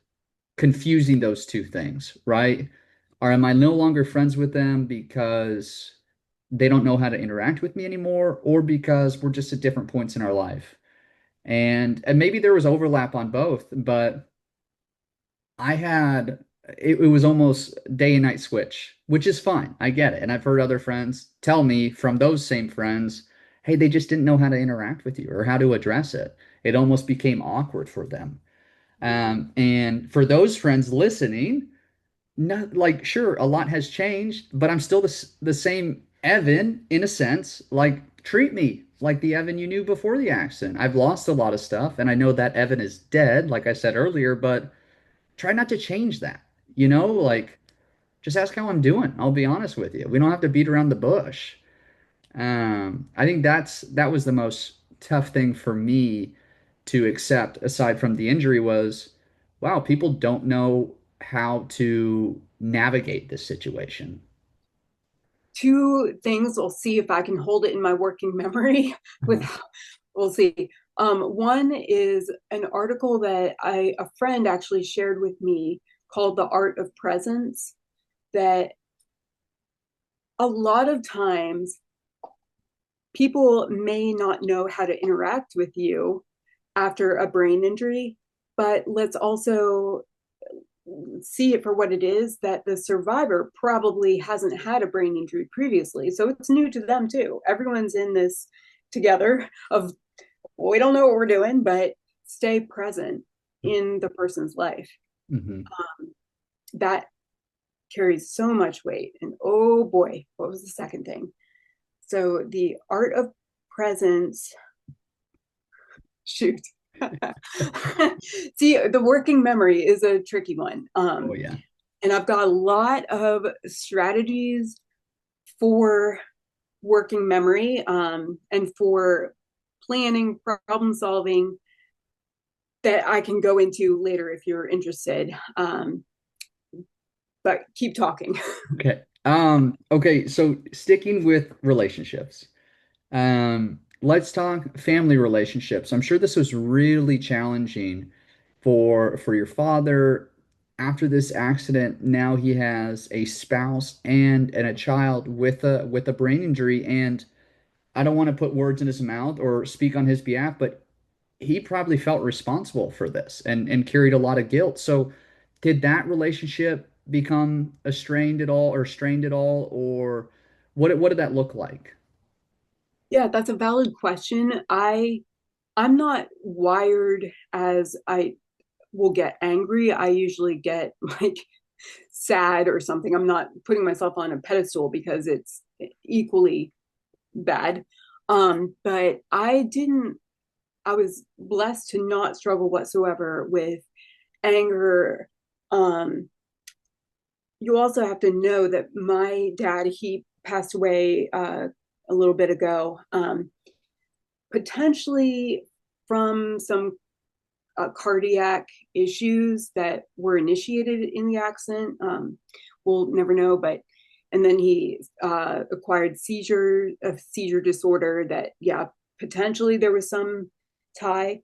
confusing those two things, right? Or am I no longer friends with them because they don't know how to interact with me anymore, or because we're just at different points in our life? And maybe there was overlap on both, but I had it was almost day and night switch, which is fine. I get it. And I've heard other friends tell me from those same friends, hey, they just didn't know how to interact with you or how to address it. It almost became awkward for them. And for those friends listening, not like sure, a lot has changed, but I'm still the same Evan in a sense. Like treat me like the Evan you knew before the accident. I've lost a lot of stuff, and I know that Evan is dead, like I said earlier, but try not to change that. Like just ask how I'm doing. I'll be honest with you. We don't have to beat around the bush. I think that was the most tough thing for me to accept, aside from the injury, was wow, people don't know how to navigate this situation. Two things, we'll see if I can hold it in my working memory Uh-huh. without, we'll see. One is an article that a friend actually shared with me called The Art of Presence, that a lot of times people may not know how to interact with you after a brain injury, but let's also see it for what it is, that the survivor probably hasn't had a brain injury previously. So it's new to them too. Everyone's in this together of, well, we don't know what we're doing, but stay present in the person's life. Hmm. That carries so much weight. And oh boy, what was the second thing? So the art of presence, shoot. See, the working memory is a tricky one. Oh yeah. And I've got a lot of strategies for working memory, and for planning, problem solving, that I can go into later if you're interested. but keep talking. Okay. Okay, so sticking with relationships. Let's talk family relationships. I'm sure this was really challenging for your father after this accident. Now he has a spouse and a child with a brain injury, and I don't want to put words in his mouth or speak on his behalf, but he probably felt responsible for this and carried a lot of guilt. So did that relationship become strained at all or strained at all, or what did that look like? Yeah, that's a valid question. I'm not wired as I will get angry. I usually get like sad or something. I'm not putting myself on a pedestal because it's equally bad. But I was blessed to not struggle whatsoever with anger. Um, you also have to know that my dad, he passed away a little bit ago, potentially from some cardiac issues that were initiated in the accident. We'll never know, but and then he acquired a seizure disorder that, yeah, potentially there was some tie.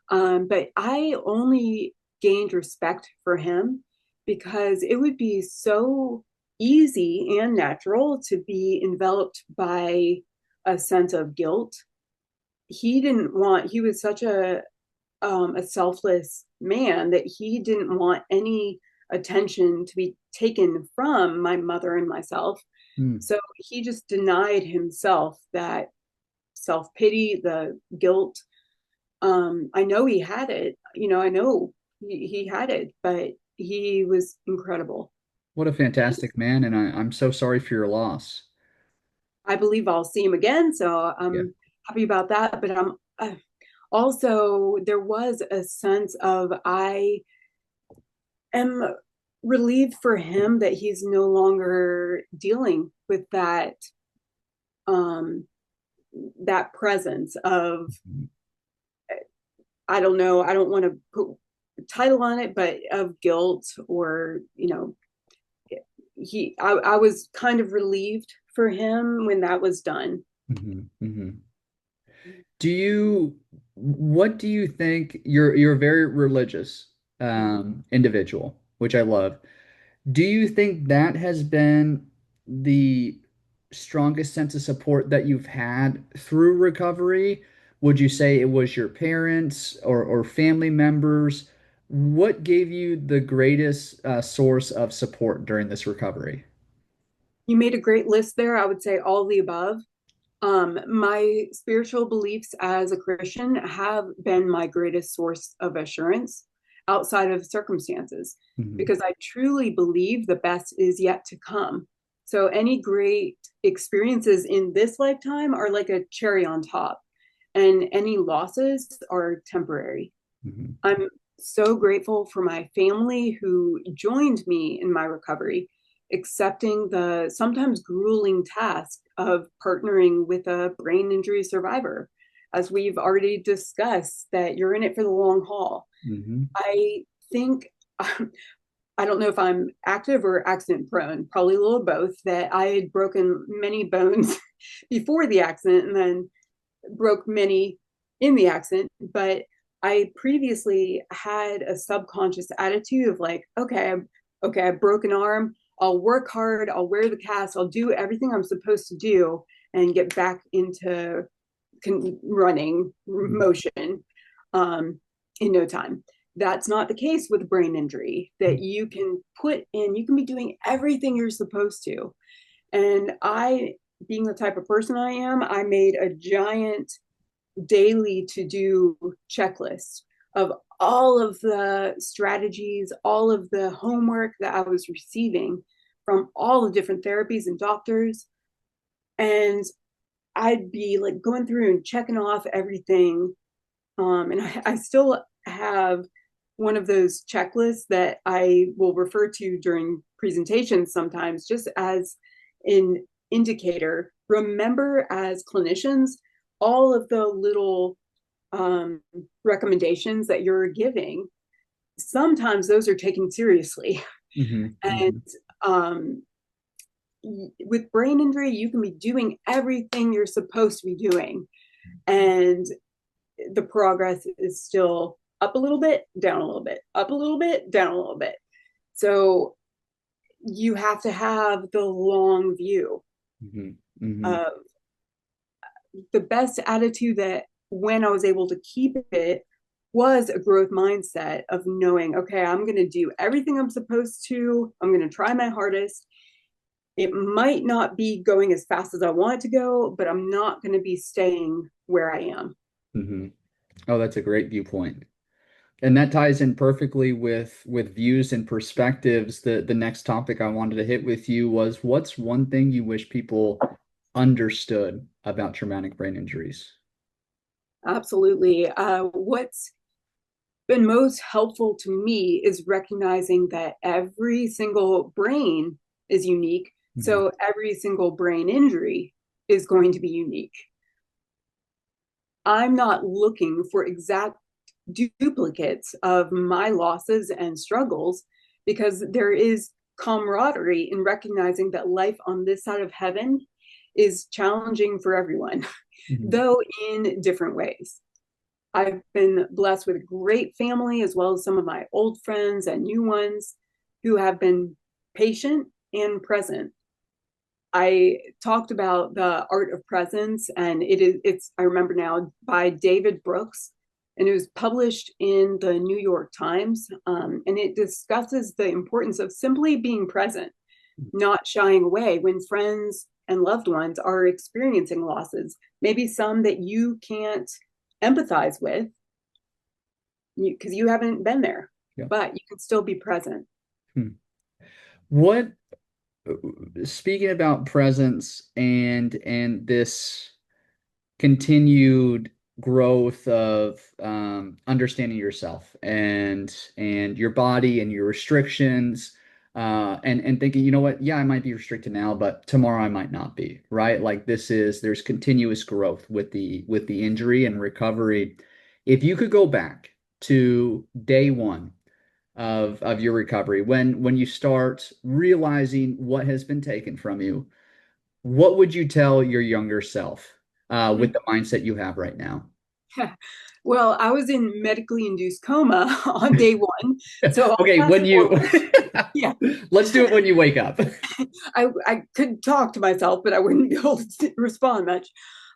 But I only gained respect for him because it would be so easy and natural to be enveloped by a sense of guilt. He was such a selfless man that he didn't want any attention to be taken from my mother and myself. Hmm. So he just denied himself that self pity, the guilt. I know he had it, I know he had it, but he was incredible. What a fantastic man, and I'm so sorry for your loss. I believe I'll see him again, so Yeah. I'm happy about that. But I'm also, there was a sense of I am relieved for him that he's no longer dealing with um that presence of, I don't know, I don't want to put a title on it, but of guilt, or I was kind of relieved for him when that was done. Hmm. Hmm. Do you, what do you think? You're a very religious individual, which I love. Do you think that has been the strongest sense of support that you've had through recovery? Would you say it was your parents or family members? What gave you the greatest source of support during this recovery? You made a great list there. I would say all the above. My spiritual beliefs as a Christian have been my greatest source of assurance outside of circumstances, Hmm. because I truly believe the best is yet to come. So any great experiences in this lifetime are like a cherry on top, and any losses are temporary. Hmm. I'm so grateful for my family who joined me in my recovery, accepting the sometimes grueling task of partnering with a brain injury survivor. As we've already discussed, that you're in it for the long haul. Hmm. I think, I don't know if I'm active or accident prone, probably a little of both, that I had broken many bones before the accident and then broke many in the accident. But I previously had a subconscious attitude of like, okay, I broke an arm. I'll work hard. I'll wear the cast. I'll do everything I'm supposed to do and get back into running motion um, in no time. That's not the case with brain injury, that you can put in, you can be doing everything you're supposed to. And being the type of person I am, I made a giant daily to do checklist of all of the strategies, all of the homework that I was receiving from all the different therapies and doctors. And I'd be like going through and checking off everything. And I still have one of those checklists that I will refer to during presentations sometimes, just as an indicator. Remember, as clinicians, all of the little um, recommendations that you're giving, sometimes those are taken seriously. Hmm. And Hmm. um, with brain injury, you can be doing everything you're supposed to be doing, and the progress is still up a little bit, down a little bit, up a little bit, down a little bit. So you have to have the long view. Mm-hmm. Mm-hmm. Uh, the best attitude that when I was able to keep it was a growth mindset of knowing, okay, I'm going to do everything I'm supposed to. I'm going to try my hardest. It might not be going as fast as I want it to go, but I'm not going to be staying where I am. Mm-hmm. Oh, that's a great viewpoint. And that ties in perfectly with views and perspectives. The next topic I wanted to hit with you was what's one thing you wish people understood about traumatic brain injuries? Absolutely. What's been most helpful to me is recognizing that every single brain is unique. Mm-hmm. So every single brain injury is going to be unique. I'm not looking for exact duplicates of my losses and struggles because there is camaraderie in recognizing that life on this side of heaven is challenging for everyone, Mm-hmm. though in different ways. I've been blessed with a great family as well as some of my old friends and new ones who have been patient and present. I talked about the art of presence, and it's I remember now by David Brooks, and it was published in the New York Times, and it discusses the importance of simply being present, not shying away when friends and loved ones are experiencing losses, maybe some that you can't empathize with because you haven't been there, Yeah. but you can still be present. Hmm. What, speaking about presence and this continued growth of understanding yourself and your body and your restrictions and thinking, you know what, yeah, I might be restricted now, but tomorrow I might not be, right? Like there's continuous growth with the injury and recovery. If you could go back to day one of your recovery, when you start realizing what has been taken from you, what would you tell your younger self with the mindset you have right now? Well, I was in medically induced coma on day one. So I'll Okay, fast when you forward. Yeah, let's do it when you wake up. I could talk to myself, but I wouldn't be able to respond much.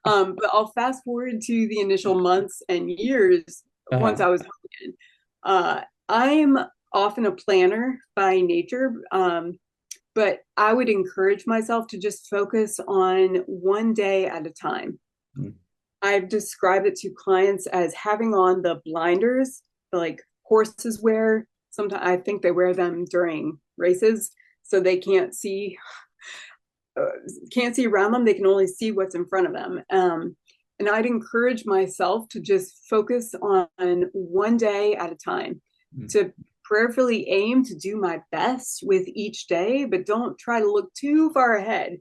But I'll fast forward to the initial months and years once Uh-huh. I was home again. I'm often a planner by nature, but I would encourage myself to just focus on one day at a time. Mm, I've described it to clients as having on the blinders, like horses wear. Sometimes I think they wear them during races so they uh, can't see around them. They can only see what's in front of them. And I'd encourage myself to just focus on one day at a time, mm, to prayerfully aim to do my best with each day, but don't try to look too far ahead.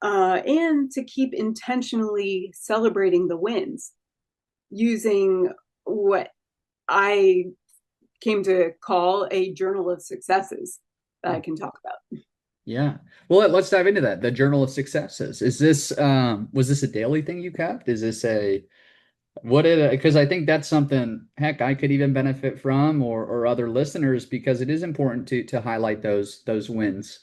And to keep intentionally celebrating the wins using what I came to call a journal of successes that I mm. can talk about. Yeah. Well, let's dive into that. The Journal of Successes. Is this was this a daily thing you kept? Is this a what it because I think that's something heck I could even benefit from or other listeners because it is important to highlight those wins.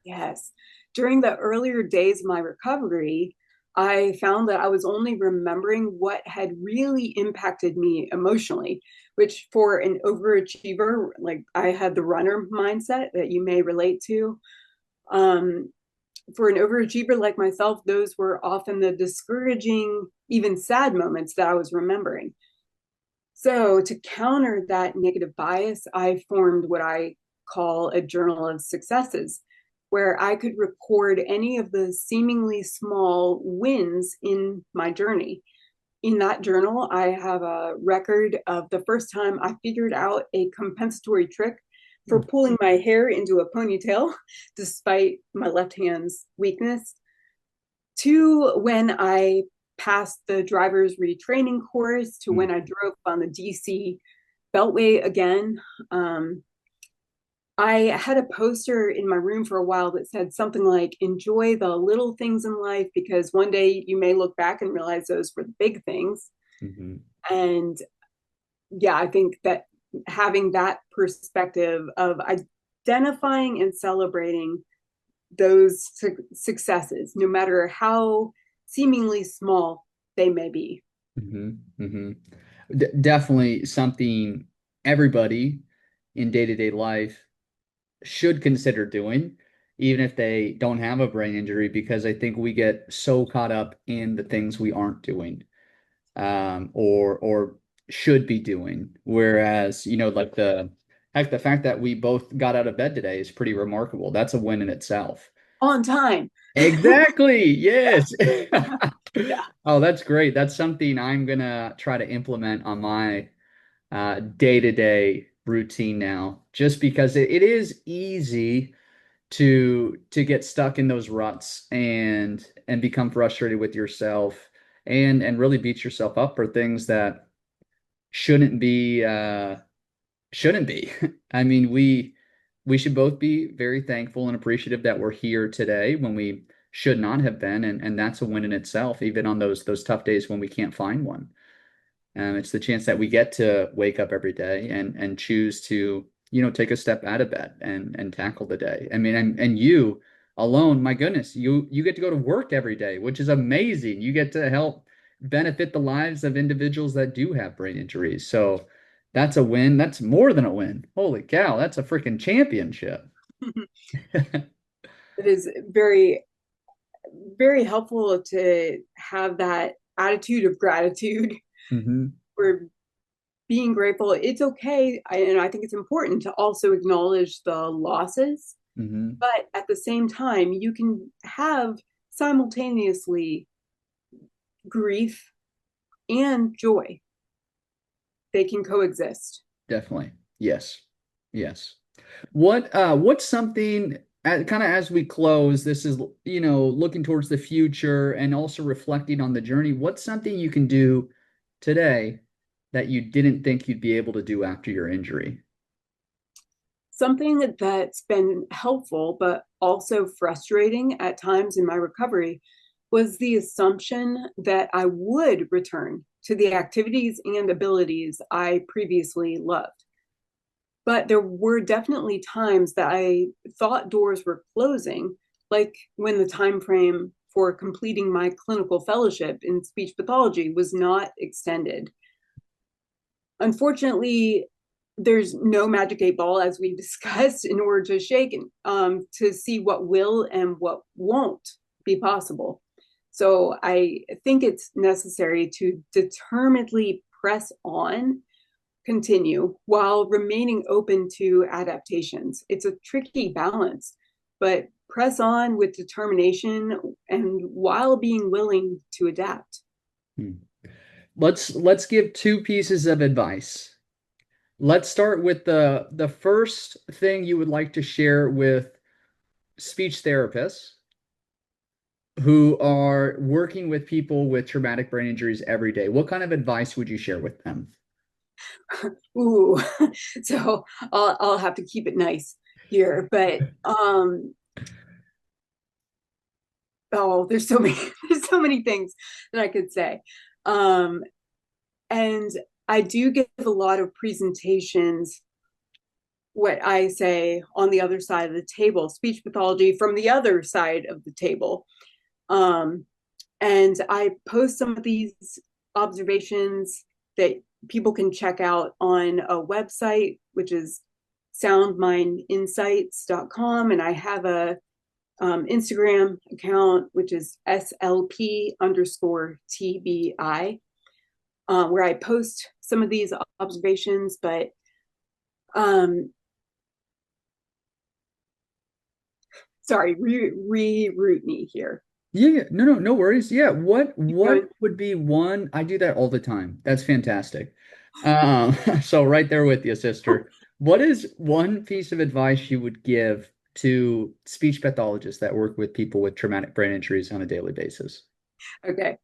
Yes. During the earlier days of my recovery, I found that I was only remembering what had really impacted me emotionally, which for an overachiever, like I had the runner mindset that you may relate to. Um, for an overachiever like myself, those were often the discouraging, even sad moments that I was remembering. So, to counter that negative bias, I formed what I call a journal of successes, where I could record any of the seemingly small wins in my journey. In that journal, I have a record of the first time I figured out a compensatory trick for pulling my hair into a ponytail, despite my left hand's weakness, to when I passed the driver's retraining course, to Mm, when I drove on the DC Beltway again. Um, I had a poster in my room for a while that said something like, enjoy the little things in life because one day you may look back and realize those were the big things. Hmm. And yeah, I think that having that perspective of identifying and celebrating those successes, no matter how seemingly small they may be. Hmm. Hmm. Definitely something everybody in day-to-day life should consider doing, even if they don't have a brain injury, because I think we get so caught up in the things we aren't doing, or should be doing. Whereas, like the fact that we both got out of bed today is pretty remarkable. That's a win in itself. On time. Exactly. Yes. Yeah. Oh, that's great. That's something I'm gonna try to implement on my day-to-day routine now, just because it is easy to get stuck in those ruts and become frustrated with yourself and really beat yourself up for things that shouldn't be shouldn't be. I mean, we should both be very thankful and appreciative that we're here today when we should not have been, and that's a win in itself, even on those tough days when we can't find one. It's the chance that we get to wake up every day and choose to, take a step out of bed and tackle the day. I mean, and you alone, my goodness, you get to go to work every day, which is amazing. You get to help benefit the lives of individuals that do have brain injuries. So that's a win. That's more than a win. Holy cow, that's a freaking championship. It is very, very helpful to have that attitude of gratitude Hmm. for being grateful. It's okay. And I think it's important to also acknowledge the losses, Hmm. but at the same time, you can have simultaneously grief and joy. They can coexist. Definitely. Yes. Yes. What's something kind of as we close, this is, looking towards the future and also reflecting on the journey. What's something you can do today that you didn't think you'd be able to do after your injury? Something that's been helpful, but also frustrating at times in my recovery, was the assumption that I would return to the activities and abilities I previously loved. But there were definitely times that I thought doors were closing, like when the time frame for completing my clinical fellowship in speech pathology was not extended. Unfortunately, there's no magic 8 ball, as we discussed, in order to shake to see what will and what won't be possible. So I think it's necessary to determinedly press on, continue, while remaining open to adaptations. It's a tricky balance, but press on with determination and while being willing to adapt. Hmm. Let's give two pieces of advice. Let's start with the first thing you would like to share with speech therapists who are working with people with traumatic brain injuries every day. What kind of advice would you share with them? Ooh, so I'll have to keep it nice here, but oh, there's so many there's so many things that I could say. Um, and I do give a lot of presentations, what I say on the other side of the table, speech pathology from the other side of the table. Um, and I post some of these observations that people can check out on a website, which is soundmindinsights.com. And I have a Instagram account, which is SLP underscore TBI, where I post some of these observations. But um, sorry, reroute me here. Yeah, yeah. No, no, no worries. Yeah, what Going, would be one? I do that all the time. That's fantastic. Um, so right there with you, sister. What is one piece of advice you would give to speech pathologists that work with people with traumatic brain injuries on a daily basis? okay.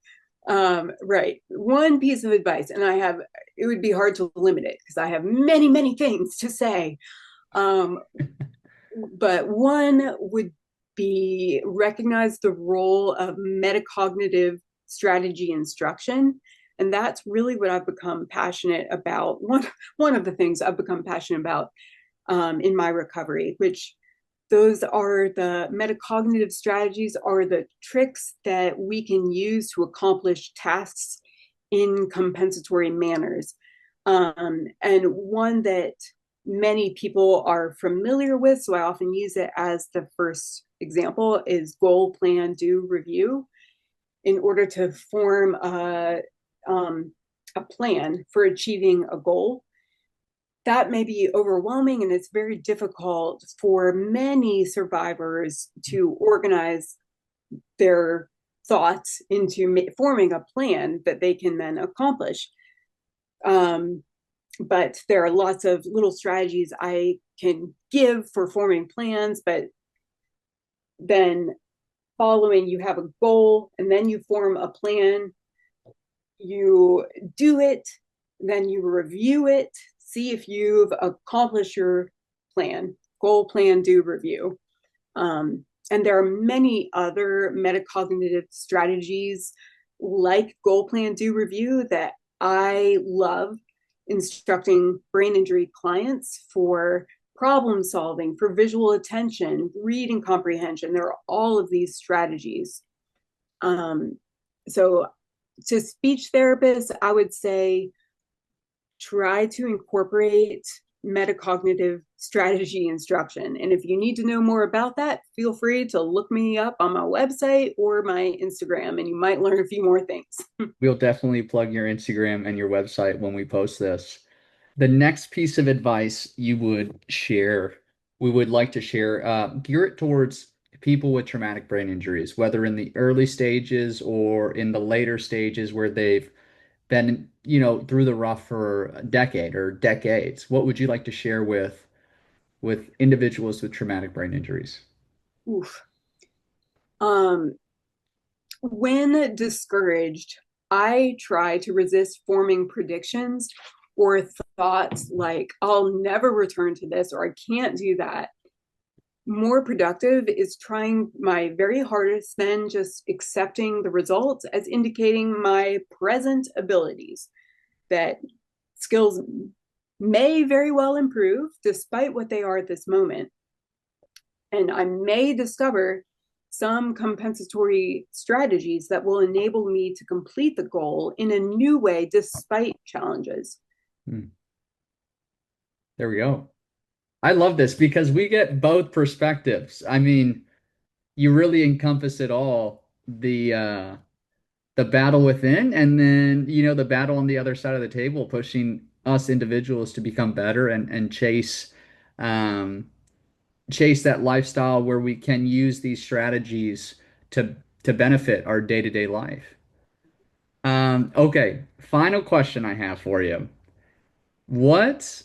Right. One piece of advice, and it would be hard to limit it because I have many, many things to say. Um, but one would be recognize the role of metacognitive strategy instruction. And that's really what I've become passionate about. One of the things I've become passionate about in my recovery, which those are the metacognitive strategies are the tricks that we can use to accomplish tasks in compensatory manners. And one that many people are familiar with, so I often use it as the first example, is goal, plan, do, review, in order to form a plan for achieving a goal. That may be overwhelming, and it's very difficult for many survivors to organize their thoughts into forming a plan that they can then accomplish. Um, but there are lots of little strategies I can give for forming plans, but then following, you have a goal and then you form a plan, you do it, then you review it, see if you've accomplished your plan. Goal, plan, do, review. And there are many other metacognitive strategies like goal, plan, do, review that I love instructing brain injury clients for problem solving, for visual attention, reading comprehension. There are all of these strategies. So to speech therapists, I would say try to incorporate metacognitive strategy instruction. And if you need to know more about that, feel free to look me up on my website or my Instagram, and you might learn a few more things. We'll definitely plug your Instagram and your website when we post this. The next piece of advice you would share, we would like to share, gear it towards people with traumatic brain injuries, whether in the early stages or in the later stages where they've been, through the rough for a decade or decades. What would you like to share with individuals with traumatic brain injuries? Oof. Um, when discouraged, I try to resist forming predictions or thoughts like, I'll never return to this or I can't do that. More productive is trying my very hardest, then just accepting the results as indicating my present abilities, that skills may very well improve despite what they are at this moment. And I may discover some compensatory strategies that will enable me to complete the goal in a new way despite challenges. Hmm. There we go. I love this because we get both perspectives. I mean, you really encompass it all, the battle within and then, the battle on the other side of the table, pushing us individuals to become better and um chase that lifestyle where we can use these strategies to benefit our day-to-day life. Okay, final question I have for you. What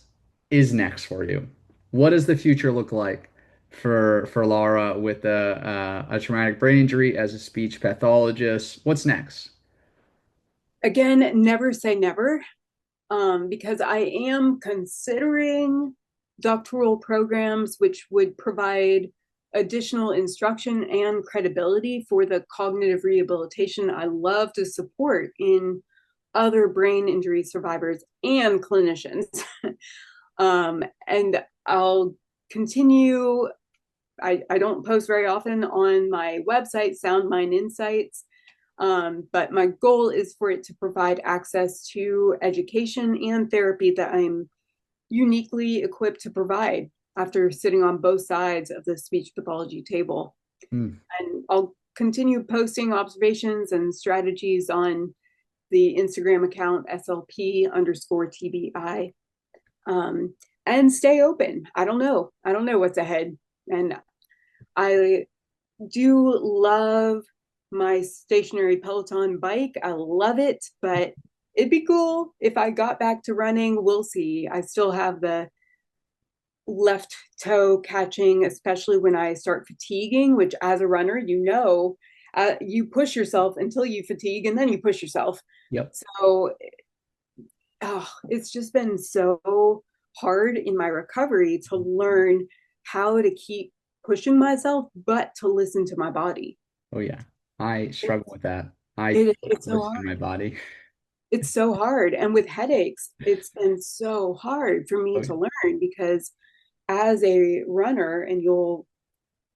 is next for you? What does the future look like for Laura with a traumatic brain injury as a speech pathologist? What's next? Again, never say never, because I am considering doctoral programs which would provide additional instruction and credibility for the cognitive rehabilitation I love to support in other brain injury survivors and clinicians. And I'll continue. I don't post very often on my website, Sound Mind Insights, but my goal is for it to provide access to education and therapy that I'm uniquely equipped to provide after sitting on both sides of the speech pathology table. Hmm. And I'll continue posting observations and strategies on the Instagram account SLP underscore TBI, and stay open. I don't know. I don't know what's ahead. And I do love my stationary Peloton bike. I love it, but it'd be cool if I got back to running. We'll see. I still have the left toe catching, especially when I start fatiguing, which as a runner, you push yourself until you fatigue and then you push yourself. Yep. So it's just been so hard in my recovery to learn how to keep pushing myself, but to listen to my body. Oh yeah. I struggle with that. I It's so listen to hard. my body. It's so hard. And with headaches, it's been so hard for me Oh, to learn because as a runner, and you'll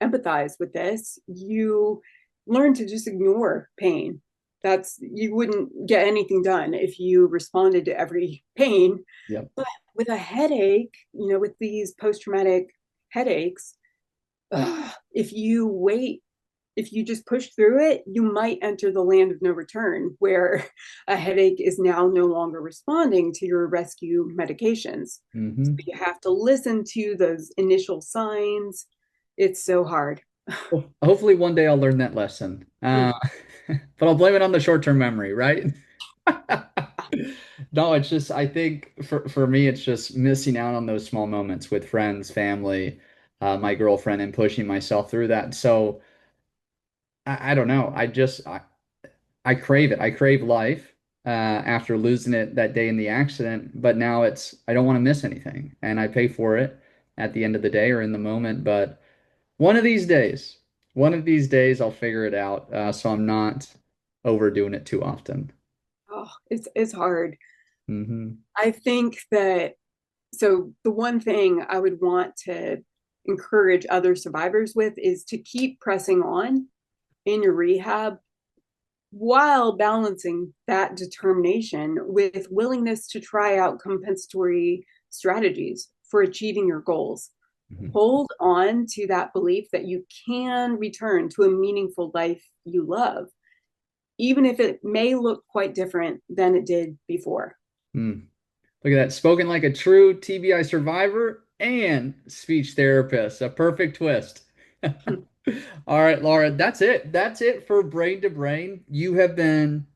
empathize with this, you learn to just ignore pain. That's you wouldn't get anything done if you responded to every pain. yep. But with a headache, with these post-traumatic headaches, if you wait, if you just push through it, you might enter the land of no return, where a headache is now no longer responding to your rescue medications. So Hmm. you have to listen to those initial signs. It's so hard. Well, hopefully one day I'll learn that lesson. But I'll blame it on the short-term memory, right? No, it's just I think for me it's just missing out on those small moments with friends, family, my girlfriend, and pushing myself through that. So I don't know. I crave it. I crave life after losing it that day in the accident, but now it's I don't want to miss anything, and I pay for it at the end of the day or in the moment. But one of these days, one of these days, I'll figure it out, so I'm not overdoing it too often. Oh, it's hard. Hmm. I think that so the one thing I would want to encourage other survivors with is to keep pressing on in your rehab while balancing that determination with willingness to try out compensatory strategies for achieving your goals. Hmm. Hold on to that belief that you can return to a meaningful life you love, even if it may look quite different than it did before. Mm. Look at that. Spoken like a true TBI survivor and speech therapist. A perfect twist. All right, Laura, that's it. That's it for Brain to Brain. You have been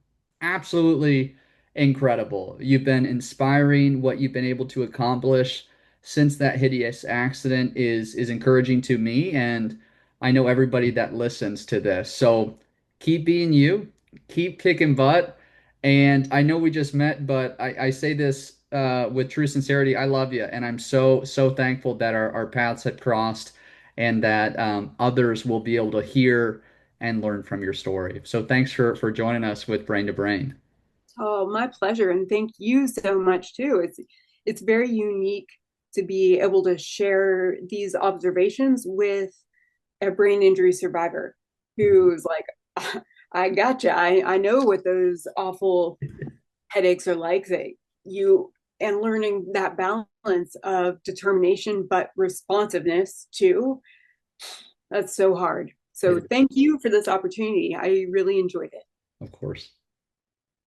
absolutely incredible. You've been inspiring. What you've been able to accomplish since that hideous accident is encouraging to me, and I know everybody that listens to this. So keep being you, keep kicking butt. And I know we just met, but I say this with true sincerity. I love you, and I'm so thankful that our paths had crossed and that others will be able to hear and learn from your story. So thanks for joining us with Brain to Brain. Oh, my pleasure. And thank you so much too. It's very unique to be able to share these observations with a brain injury survivor who's like, I gotcha. I know what those awful headaches are like that you and learning that balance of determination but responsiveness too. That's so hard. It So is, thank you for this opportunity. I really enjoyed it. of course.